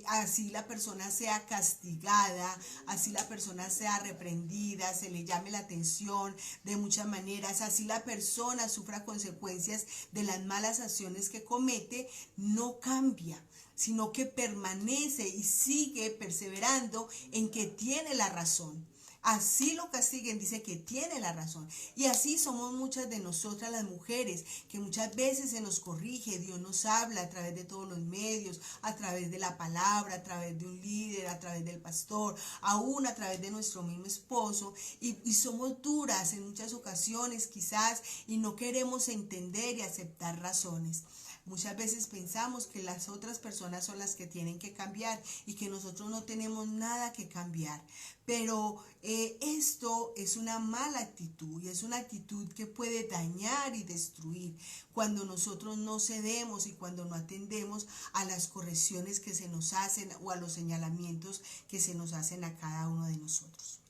así la persona sea castigada, así la persona sea reprendida, se le llame la atención de muchas maneras, así la persona sufra consecuencias de las malas acciones que comete, no cambia, sino que permanece y sigue perseverando en que tiene la razón. Así lo castiguen, dice que tiene la razón. Y así somos muchas de nosotras las mujeres, que muchas veces se nos corrige, Dios nos habla a través de todos los medios, a través de la palabra, a través de un líder, a través del pastor, aún a través de nuestro mismo esposo. Y somos duras en muchas ocasiones quizás y no queremos entender y aceptar razones. Muchas veces pensamos que las otras personas son las que tienen que cambiar y que nosotros no tenemos nada que cambiar. Pero esto es una mala actitud y es una actitud que puede dañar y destruir cuando nosotros no cedemos y cuando no atendemos a las correcciones que se nos hacen o a los señalamientos que se nos hacen a cada uno de nosotros.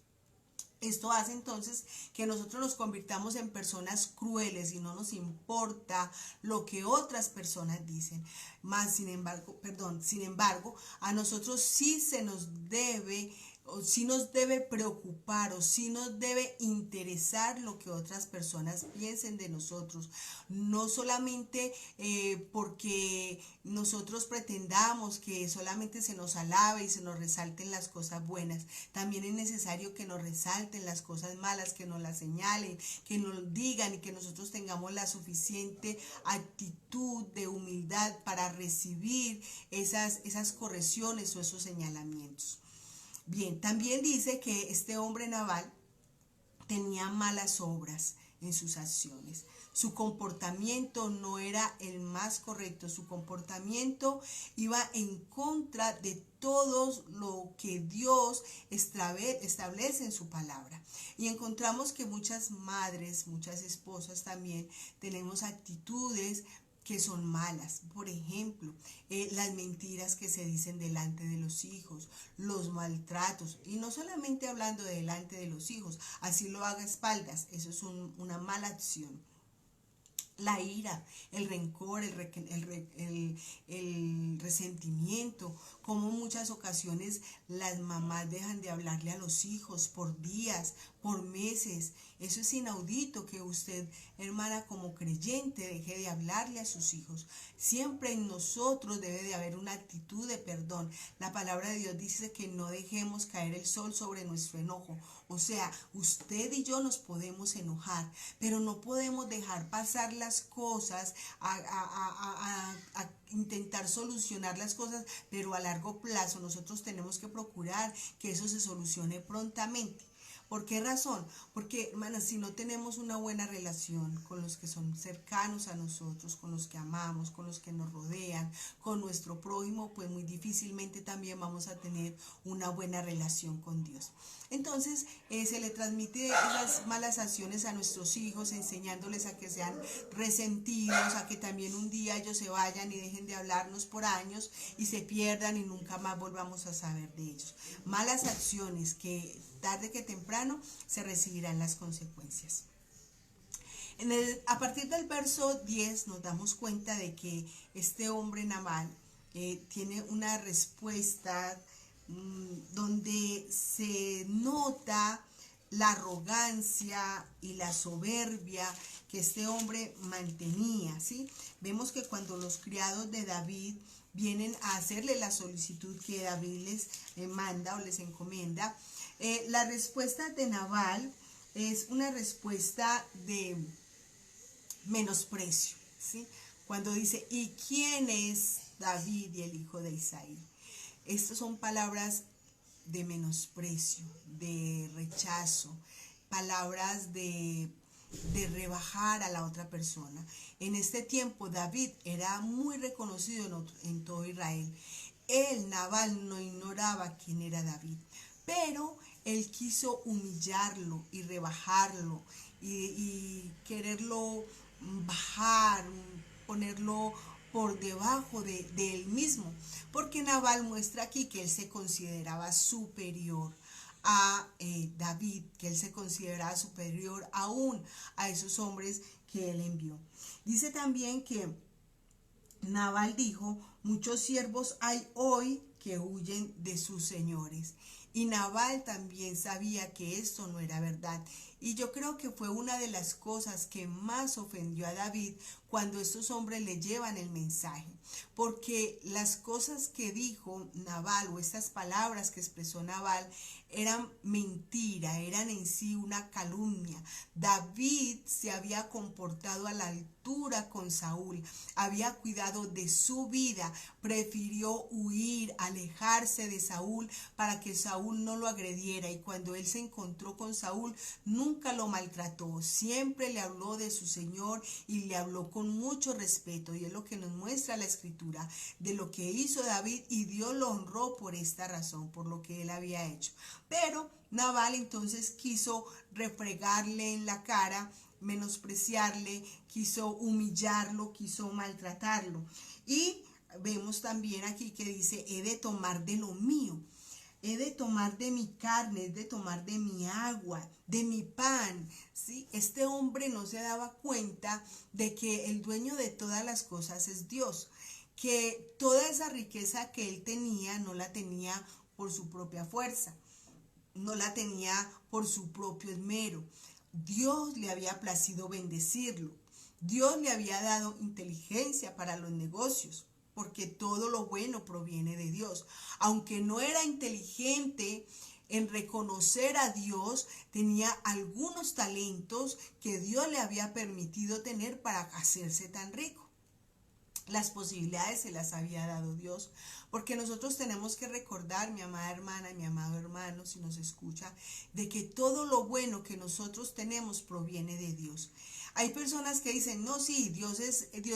Esto hace entonces que nosotros nos convirtamos en personas crueles y no nos importa lo que otras personas dicen. Sin embargo, a nosotros sí se nos debe o sí nos debe preocupar o sí nos debe interesar lo que otras personas piensen de nosotros. No solamente porque nosotros pretendamos que solamente se nos alabe y se nos resalten las cosas buenas. También es necesario que nos resalten las cosas malas, que nos las señalen, que nos digan y que nosotros tengamos la suficiente actitud de humildad para recibir esas correcciones o esos señalamientos. Bien, también dice que este hombre Nabal tenía malas obras en sus acciones. Su comportamiento no era el más correcto. Su comportamiento iba en contra de todo lo que Dios establece en su palabra. Y encontramos que muchas madres, muchas esposas también tenemos actitudes que son malas. Por ejemplo, las mentiras que se dicen delante de los hijos, los maltratos, y no solamente hablando de delante de los hijos, así lo haga a espaldas, eso es una mala acción. La ira, el rencor, el resentimiento, como en muchas ocasiones las mamás dejan de hablarle a los hijos por días, por meses. Eso es inaudito que usted, hermana, como creyente, deje de hablarle a sus hijos. Siempre en nosotros debe de haber una actitud de perdón. La palabra de Dios dice que no dejemos caer el sol sobre nuestro enojo. O sea, usted y yo nos podemos enojar, pero no podemos dejar pasar las cosas a intentar solucionar las cosas, pero a largo plazo. Nosotros tenemos que procurar que eso se solucione prontamente. ¿Por qué razón? Porque, hermanas, si no tenemos una buena relación con los que son cercanos a nosotros, con los que amamos, con los que nos rodean, con nuestro prójimo, pues muy difícilmente también vamos a tener una buena relación con Dios. Entonces, se le transmite esas malas acciones a nuestros hijos, enseñándoles a que sean resentidos, a que también un día ellos se vayan y dejen de hablarnos por años y se pierdan y nunca más volvamos a saber de ellos. Malas acciones que tarde que temprano se recibirán las consecuencias. A partir del verso 10 nos damos cuenta de que este hombre Nabal tiene una respuesta donde se nota la arrogancia y la soberbia que este hombre mantenía, ¿sí? Vemos que cuando los criados de David vienen a hacerle la solicitud que David les manda o les encomienda, la respuesta de Nabal es una respuesta de menosprecio, ¿sí? Cuando dice, ¿y quién es David y el hijo de Isaí? Estas son palabras de menosprecio, de rechazo, palabras de rebajar a la otra persona. En este tiempo David era muy reconocido en todo Israel. Él, Nabal, no ignoraba quién era David, pero él quiso humillarlo y rebajarlo y quererlo bajar, ponerlo por debajo de él mismo, porque Nabal muestra aquí que él se consideraba superior a David, que él se consideraba superior aún a esos hombres que él envió. Dice también que Nabal dijo: muchos siervos hay hoy que huyen de sus señores. Y Nabal también sabía que esto no era verdad. Y yo creo que fue una de las cosas que más ofendió a David cuando estos hombres le llevan el mensaje. Porque las cosas que dijo Nabal, o estas palabras que expresó Nabal, eran mentira, eran en sí una calumnia. David se había comportado a la altura con Saúl, había cuidado de su vida, prefirió huir, alejarse de Saúl para que Saúl no lo agrediera, y cuando él se encontró con Saúl nunca lo maltrató, siempre le habló de su Señor y le habló con mucho respeto, y es lo que nos muestra la escritura de lo que hizo David, y Dios lo honró por esta razón, por lo que él había hecho. Pero Nabal entonces quiso refregarle en la cara, menospreciarle, quiso humillarlo, quiso maltratarlo. Y vemos también aquí que dice: he de tomar de lo mío, he de tomar de mi carne, he de tomar de mi agua, de mi pan. ¿Sí? Este hombre no se daba cuenta de que el dueño de todas las cosas es Dios, que toda esa riqueza que él tenía no la tenía por su propia fuerza, no la tenía por su propio esmero. Dios le había placido bendecirlo. Dios le había dado inteligencia para los negocios, porque todo lo bueno proviene de Dios. Aunque no era inteligente en reconocer a Dios, tenía algunos talentos que Dios le había permitido tener para hacerse tan rico. Las posibilidades se las había dado Dios, porque nosotros tenemos que recordar, mi amada hermana y mi amado hermano, si nos escucha, de que todo lo bueno que nosotros tenemos proviene de Dios. Hay personas que dicen: no, sí, Dios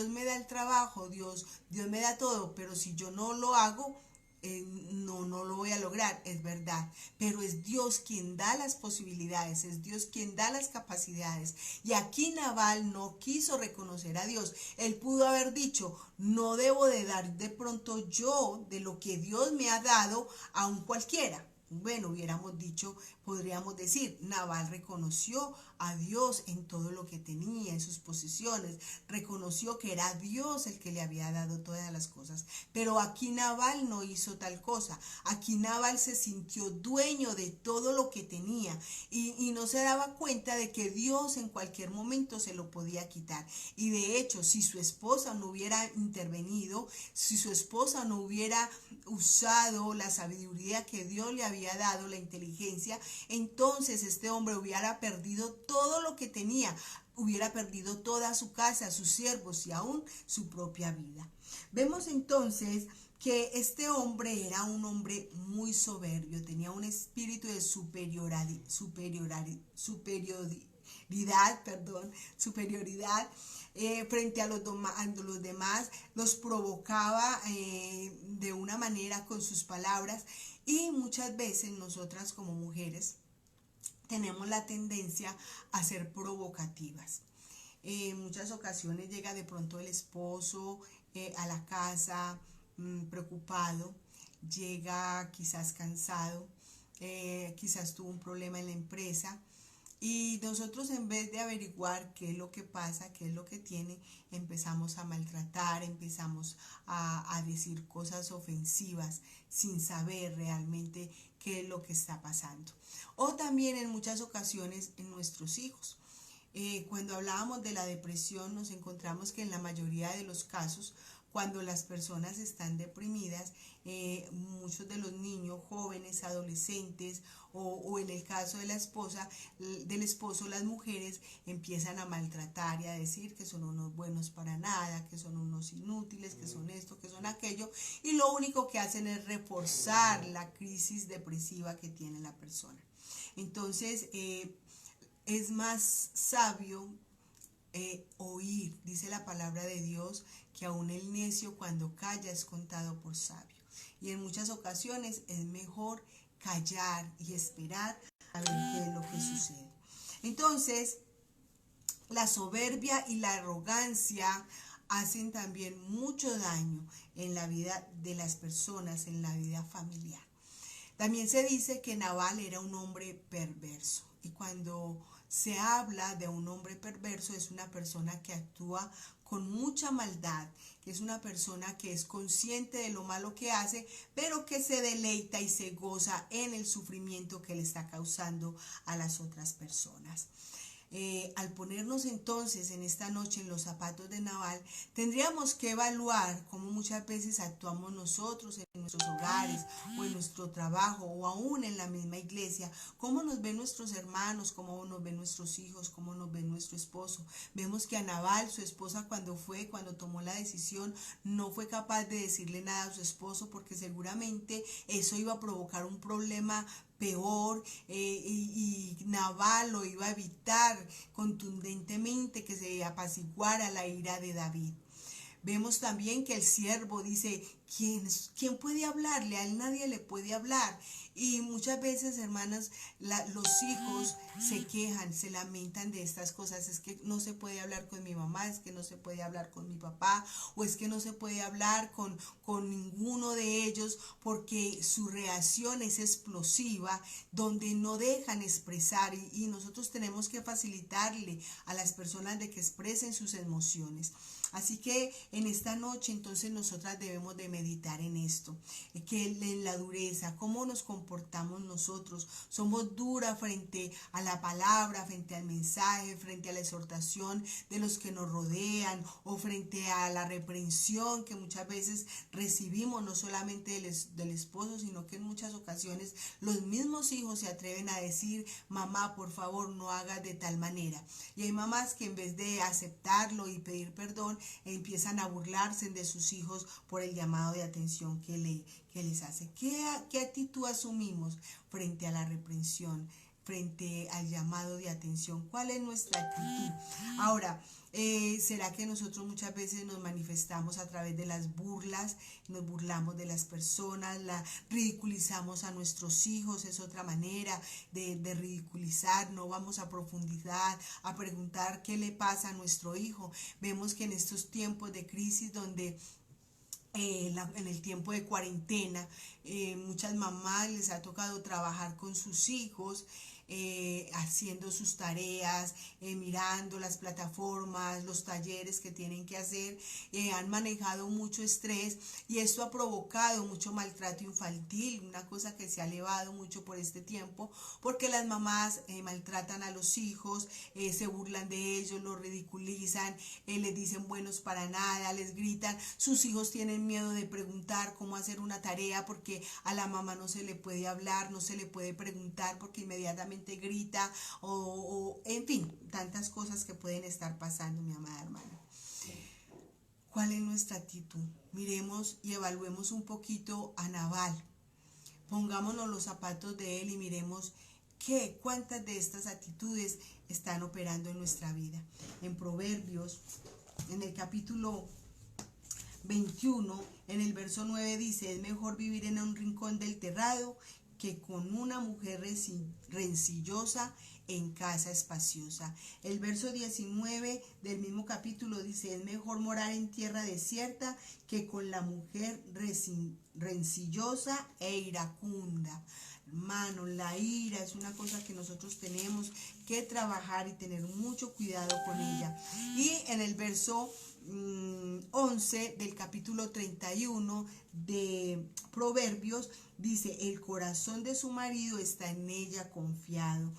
me da el trabajo, Dios me da todo, pero si yo no lo hago, no lo voy a lograr. Es verdad, pero es Dios quien da las posibilidades, es Dios quien da las capacidades. Y aquí Nabal no quiso reconocer a Dios. Él pudo haber dicho: no debo de dar de pronto yo de lo que Dios me ha dado a un cualquiera. Bueno, podríamos decir, Nabal reconoció a Dios en todo lo que tenía, en sus posesiones, reconoció que era Dios el que le había dado todas las cosas. Pero aquí Nabal no hizo tal cosa. Aquí Nabal se sintió dueño de todo lo que tenía, y no se daba cuenta de que Dios en cualquier momento se lo podía quitar. Y de hecho, si su esposa no hubiera intervenido, si su esposa no hubiera usado la sabiduría que Dios le había dado, la inteligencia, entonces este hombre hubiera perdido todo lo que tenía, hubiera perdido toda su casa, sus siervos y aún su propia vida. Vemos entonces que este hombre era un hombre muy soberbio, tenía un espíritu de superioridad, frente a los demás, los provocaba de una manera con sus palabras. Y muchas veces nosotras como mujeres tenemos la tendencia a ser provocativas. En muchas ocasiones llega de pronto el esposo a la casa preocupado, llega quizás cansado, quizás tuvo un problema en la empresa, y nosotros, en vez de averiguar qué es lo que pasa, qué es lo que tiene, empezamos a maltratar, empezamos a decir cosas ofensivas sin saber realmente qué es lo que está pasando. O también en muchas ocasiones en nuestros hijos. Cuando hablábamos de la depresión, nos encontramos que en la mayoría de los casos, cuando las personas están deprimidas, muchos de los niños, jóvenes, adolescentes, o en el caso de la esposa, del esposo, las mujeres empiezan a maltratar y a decir que son unos buenos para nada, que son unos inútiles, que son esto, que son aquello, y lo único que hacen es reforzar la crisis depresiva que tiene la persona. Entonces, es más sabio oír, dice la palabra de Dios, que aún el necio cuando calla es contado por sabio. Y en muchas ocasiones es mejor callar y esperar a ver qué es lo que sucede. Entonces, La soberbia y la arrogancia hacen también mucho daño en la vida de las personas, en la vida familiar. También se dice que Nabal era un hombre perverso, y cuando se habla de un hombre perverso es una persona que actúa con mucha maldad, que es una persona que es consciente de lo malo que hace, pero que se deleita y se goza en el sufrimiento que le está causando a las otras personas. Al ponernos entonces en esta noche en los zapatos de Nabal, tendríamos que evaluar cómo muchas veces actuamos nosotros en nuestros hogares o en nuestro trabajo o aún en la misma iglesia, cómo nos ven nuestros hermanos, cómo nos ven nuestros hijos, cómo nos ven nuestro esposo. Vemos que a Nabal, su esposa, cuando tomó la decisión, no fue capaz de decirle nada a su esposo porque seguramente eso iba a provocar un problema peor, y Nabal lo iba a evitar contundentemente, que se apaciguara la ira de David. Vemos también que el siervo dice, ¿quién puede hablarle? A él nadie le puede hablar. Y muchas veces, hermanas, los hijos se quejan, se lamentan de estas cosas. Es que no se puede hablar con mi mamá, es que no se puede hablar con mi papá, o es que no se puede hablar con ninguno de ellos, porque su reacción es explosiva, donde no dejan expresar. Y nosotros tenemos que facilitarle a las personas de que expresen sus emociones. Así que en esta noche entonces nosotras debemos de meditar en esto, que en la dureza, cómo nos comportamos nosotros. Somos duras frente a la palabra, frente al mensaje, frente a la exhortación de los que nos rodean, o frente a la reprensión que muchas veces recibimos, no solamente del esposo, sino que en muchas ocasiones los mismos hijos se atreven a decir, mamá, por favor, no hagas de tal manera. Y hay mamás que en vez de aceptarlo y pedir perdón, empiezan a burlarse de sus hijos por el llamado de atención que les hace. ¿Qué actitud asumimos frente a la reprensión, frente al llamado de atención? ¿Cuál es nuestra actitud? Ahora, ¿será que nosotros muchas veces nos manifestamos a través de las burlas? Nos burlamos de las personas, ridiculizamos a nuestros hijos, es otra manera de ridiculizar. No vamos a profundidad a preguntar qué le pasa a nuestro hijo. Vemos que en estos tiempos de crisis donde en el tiempo de cuarentena, muchas mamás les ha tocado trabajar con sus hijos, haciendo sus tareas, mirando las plataformas, los talleres que tienen que hacer. Han manejado mucho estrés, y esto ha provocado mucho maltrato infantil, una cosa que se ha elevado mucho por este tiempo, porque las mamás maltratan a los hijos, se burlan de ellos, los ridiculizan, les dicen buenos para nada, les gritan. Sus hijos tienen miedo de preguntar cómo hacer una tarea, porque a la mamá no se le puede hablar, no se le puede preguntar, porque inmediatamente grita, o en fin, tantas cosas que pueden estar pasando, mi amada hermana. ¿Cuál es nuestra actitud? Miremos y evaluemos un poquito a Nabal. Pongámonos los zapatos de él y miremos cuántas de estas actitudes están operando en nuestra vida. En Proverbios, en el capítulo 21, en el verso 9 dice, es mejor vivir en un rincón del terrado que con una mujer rencillosa en casa espaciosa. El verso 19 del mismo capítulo dice, es mejor morar en tierra desierta que con la mujer rencillosa e iracunda. Hermano, la ira es una cosa que nosotros tenemos que trabajar y tener mucho cuidado con ella. Y en el verso 11 del capítulo 31 de Proverbios dice, el corazón de su marido está en ella confiado.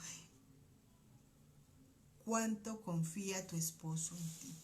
¿Cuánto confía tu esposo en ti?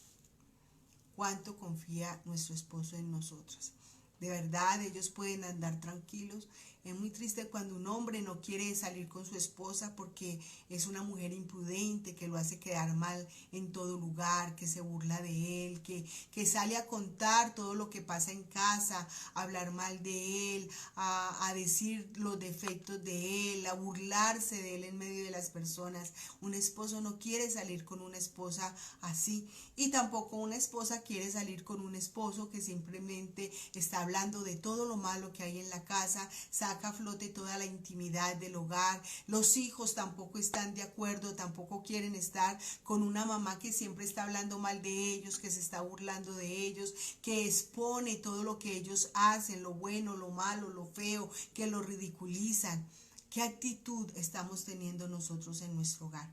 ¿Cuánto confía nuestro esposo en nosotras? De verdad, ellos pueden andar tranquilos. Es muy triste cuando un hombre no quiere salir con su esposa porque es una mujer imprudente, que lo hace quedar mal en todo lugar, que se burla de él, que sale a contar todo lo que pasa en casa, a hablar mal de él, a decir los defectos de él, a burlarse de él en medio de las personas. Un esposo no quiere salir con una esposa así, y tampoco una esposa quiere salir con un esposo que simplemente está hablando de todo lo malo que hay en la casa, saca saca a flote toda la intimidad del hogar. Los hijos tampoco están de acuerdo, tampoco quieren estar con una mamá que siempre está hablando mal de ellos, que se está burlando de ellos, que expone todo lo que ellos hacen, lo bueno, lo malo, lo feo, que lo ridiculizan. ¿Qué actitud estamos teniendo nosotros en nuestro hogar?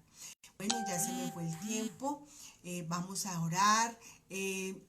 Bueno, ya se me fue el tiempo. Vamos a orar.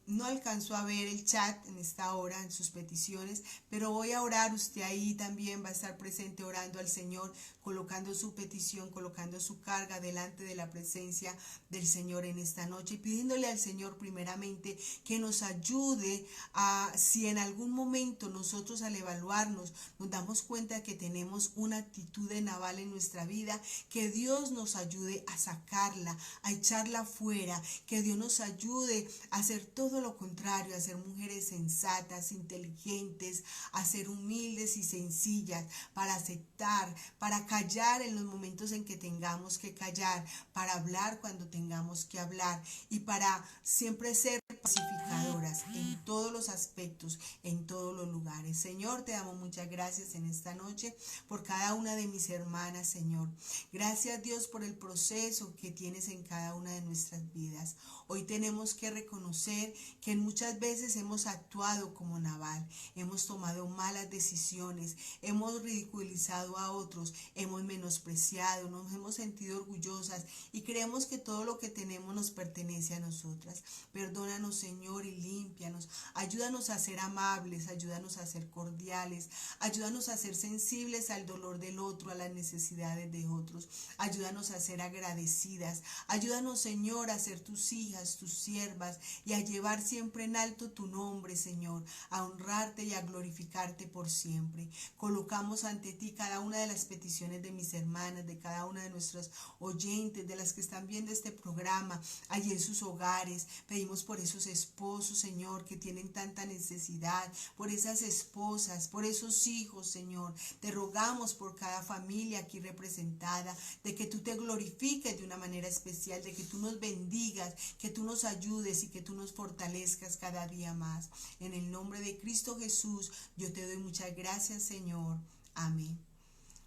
No alcanzó a ver el chat en esta hora, en sus peticiones, pero voy a orar. Usted ahí también va a estar presente orando al Señor, colocando su petición, colocando su carga delante de la presencia del Señor en esta noche y pidiéndole al Señor primeramente que nos ayude a, si en algún momento nosotros al evaluarnos nos damos cuenta que tenemos una actitud de Nabal en nuestra vida, que Dios nos ayude a sacarla, a echarla fuera, que Dios nos ayude a hacer todo lo contrario, a ser mujeres sensatas, inteligentes, a ser humildes y sencillas, para aceptar, para callar en los momentos en que tengamos que callar, para hablar cuando tengamos que hablar y para siempre ser pacificadoras en todos los aspectos, en todos los lugares. Señor, te damos muchas gracias en esta noche por cada una de mis hermanas, Señor. Gracias, Dios, por el proceso que tienes en cada una de nuestras vidas. Hoy tenemos que reconocer que muchas veces hemos actuado como Nabal, hemos tomado malas decisiones, hemos ridiculizado a otros, hemos menospreciado, nos hemos sentido orgullosas y creemos que todo lo que tenemos nos pertenece a nosotras. Perdónanos, Señor, y límpianos. Ayúdanos a ser amables, ayúdanos a ser cordiales, ayúdanos a ser sensibles al dolor del otro, a las necesidades de otros. Ayúdanos a ser agradecidas. Ayúdanos, Señor, a ser tus hijas, tus siervas y a llevar siempre en alto tu nombre, Señor, a honrarte y a glorificarte por siempre. Colocamos ante ti cada una de las peticiones de mis hermanas, de cada una de nuestros oyentes, de las que están viendo este programa, allí en sus hogares. Pedimos por esos esposos, Señor, que tienen tanta necesidad, por esas esposas, por esos hijos, Señor. Te rogamos por cada familia aquí representada, de que tú te glorifiques de una manera especial, de que tú nos bendigas, que tú nos ayudes y que tú nos fortalezcas cada día más. En el nombre de Cristo Jesús, yo te doy muchas gracias, Señor. Amén.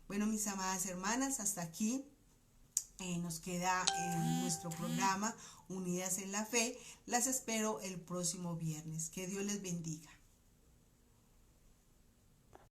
Bueno, mis amadas hermanas, hasta aquí nos queda nuestro programa Unidas en la Fe. Las espero el próximo viernes. Que Dios les bendiga.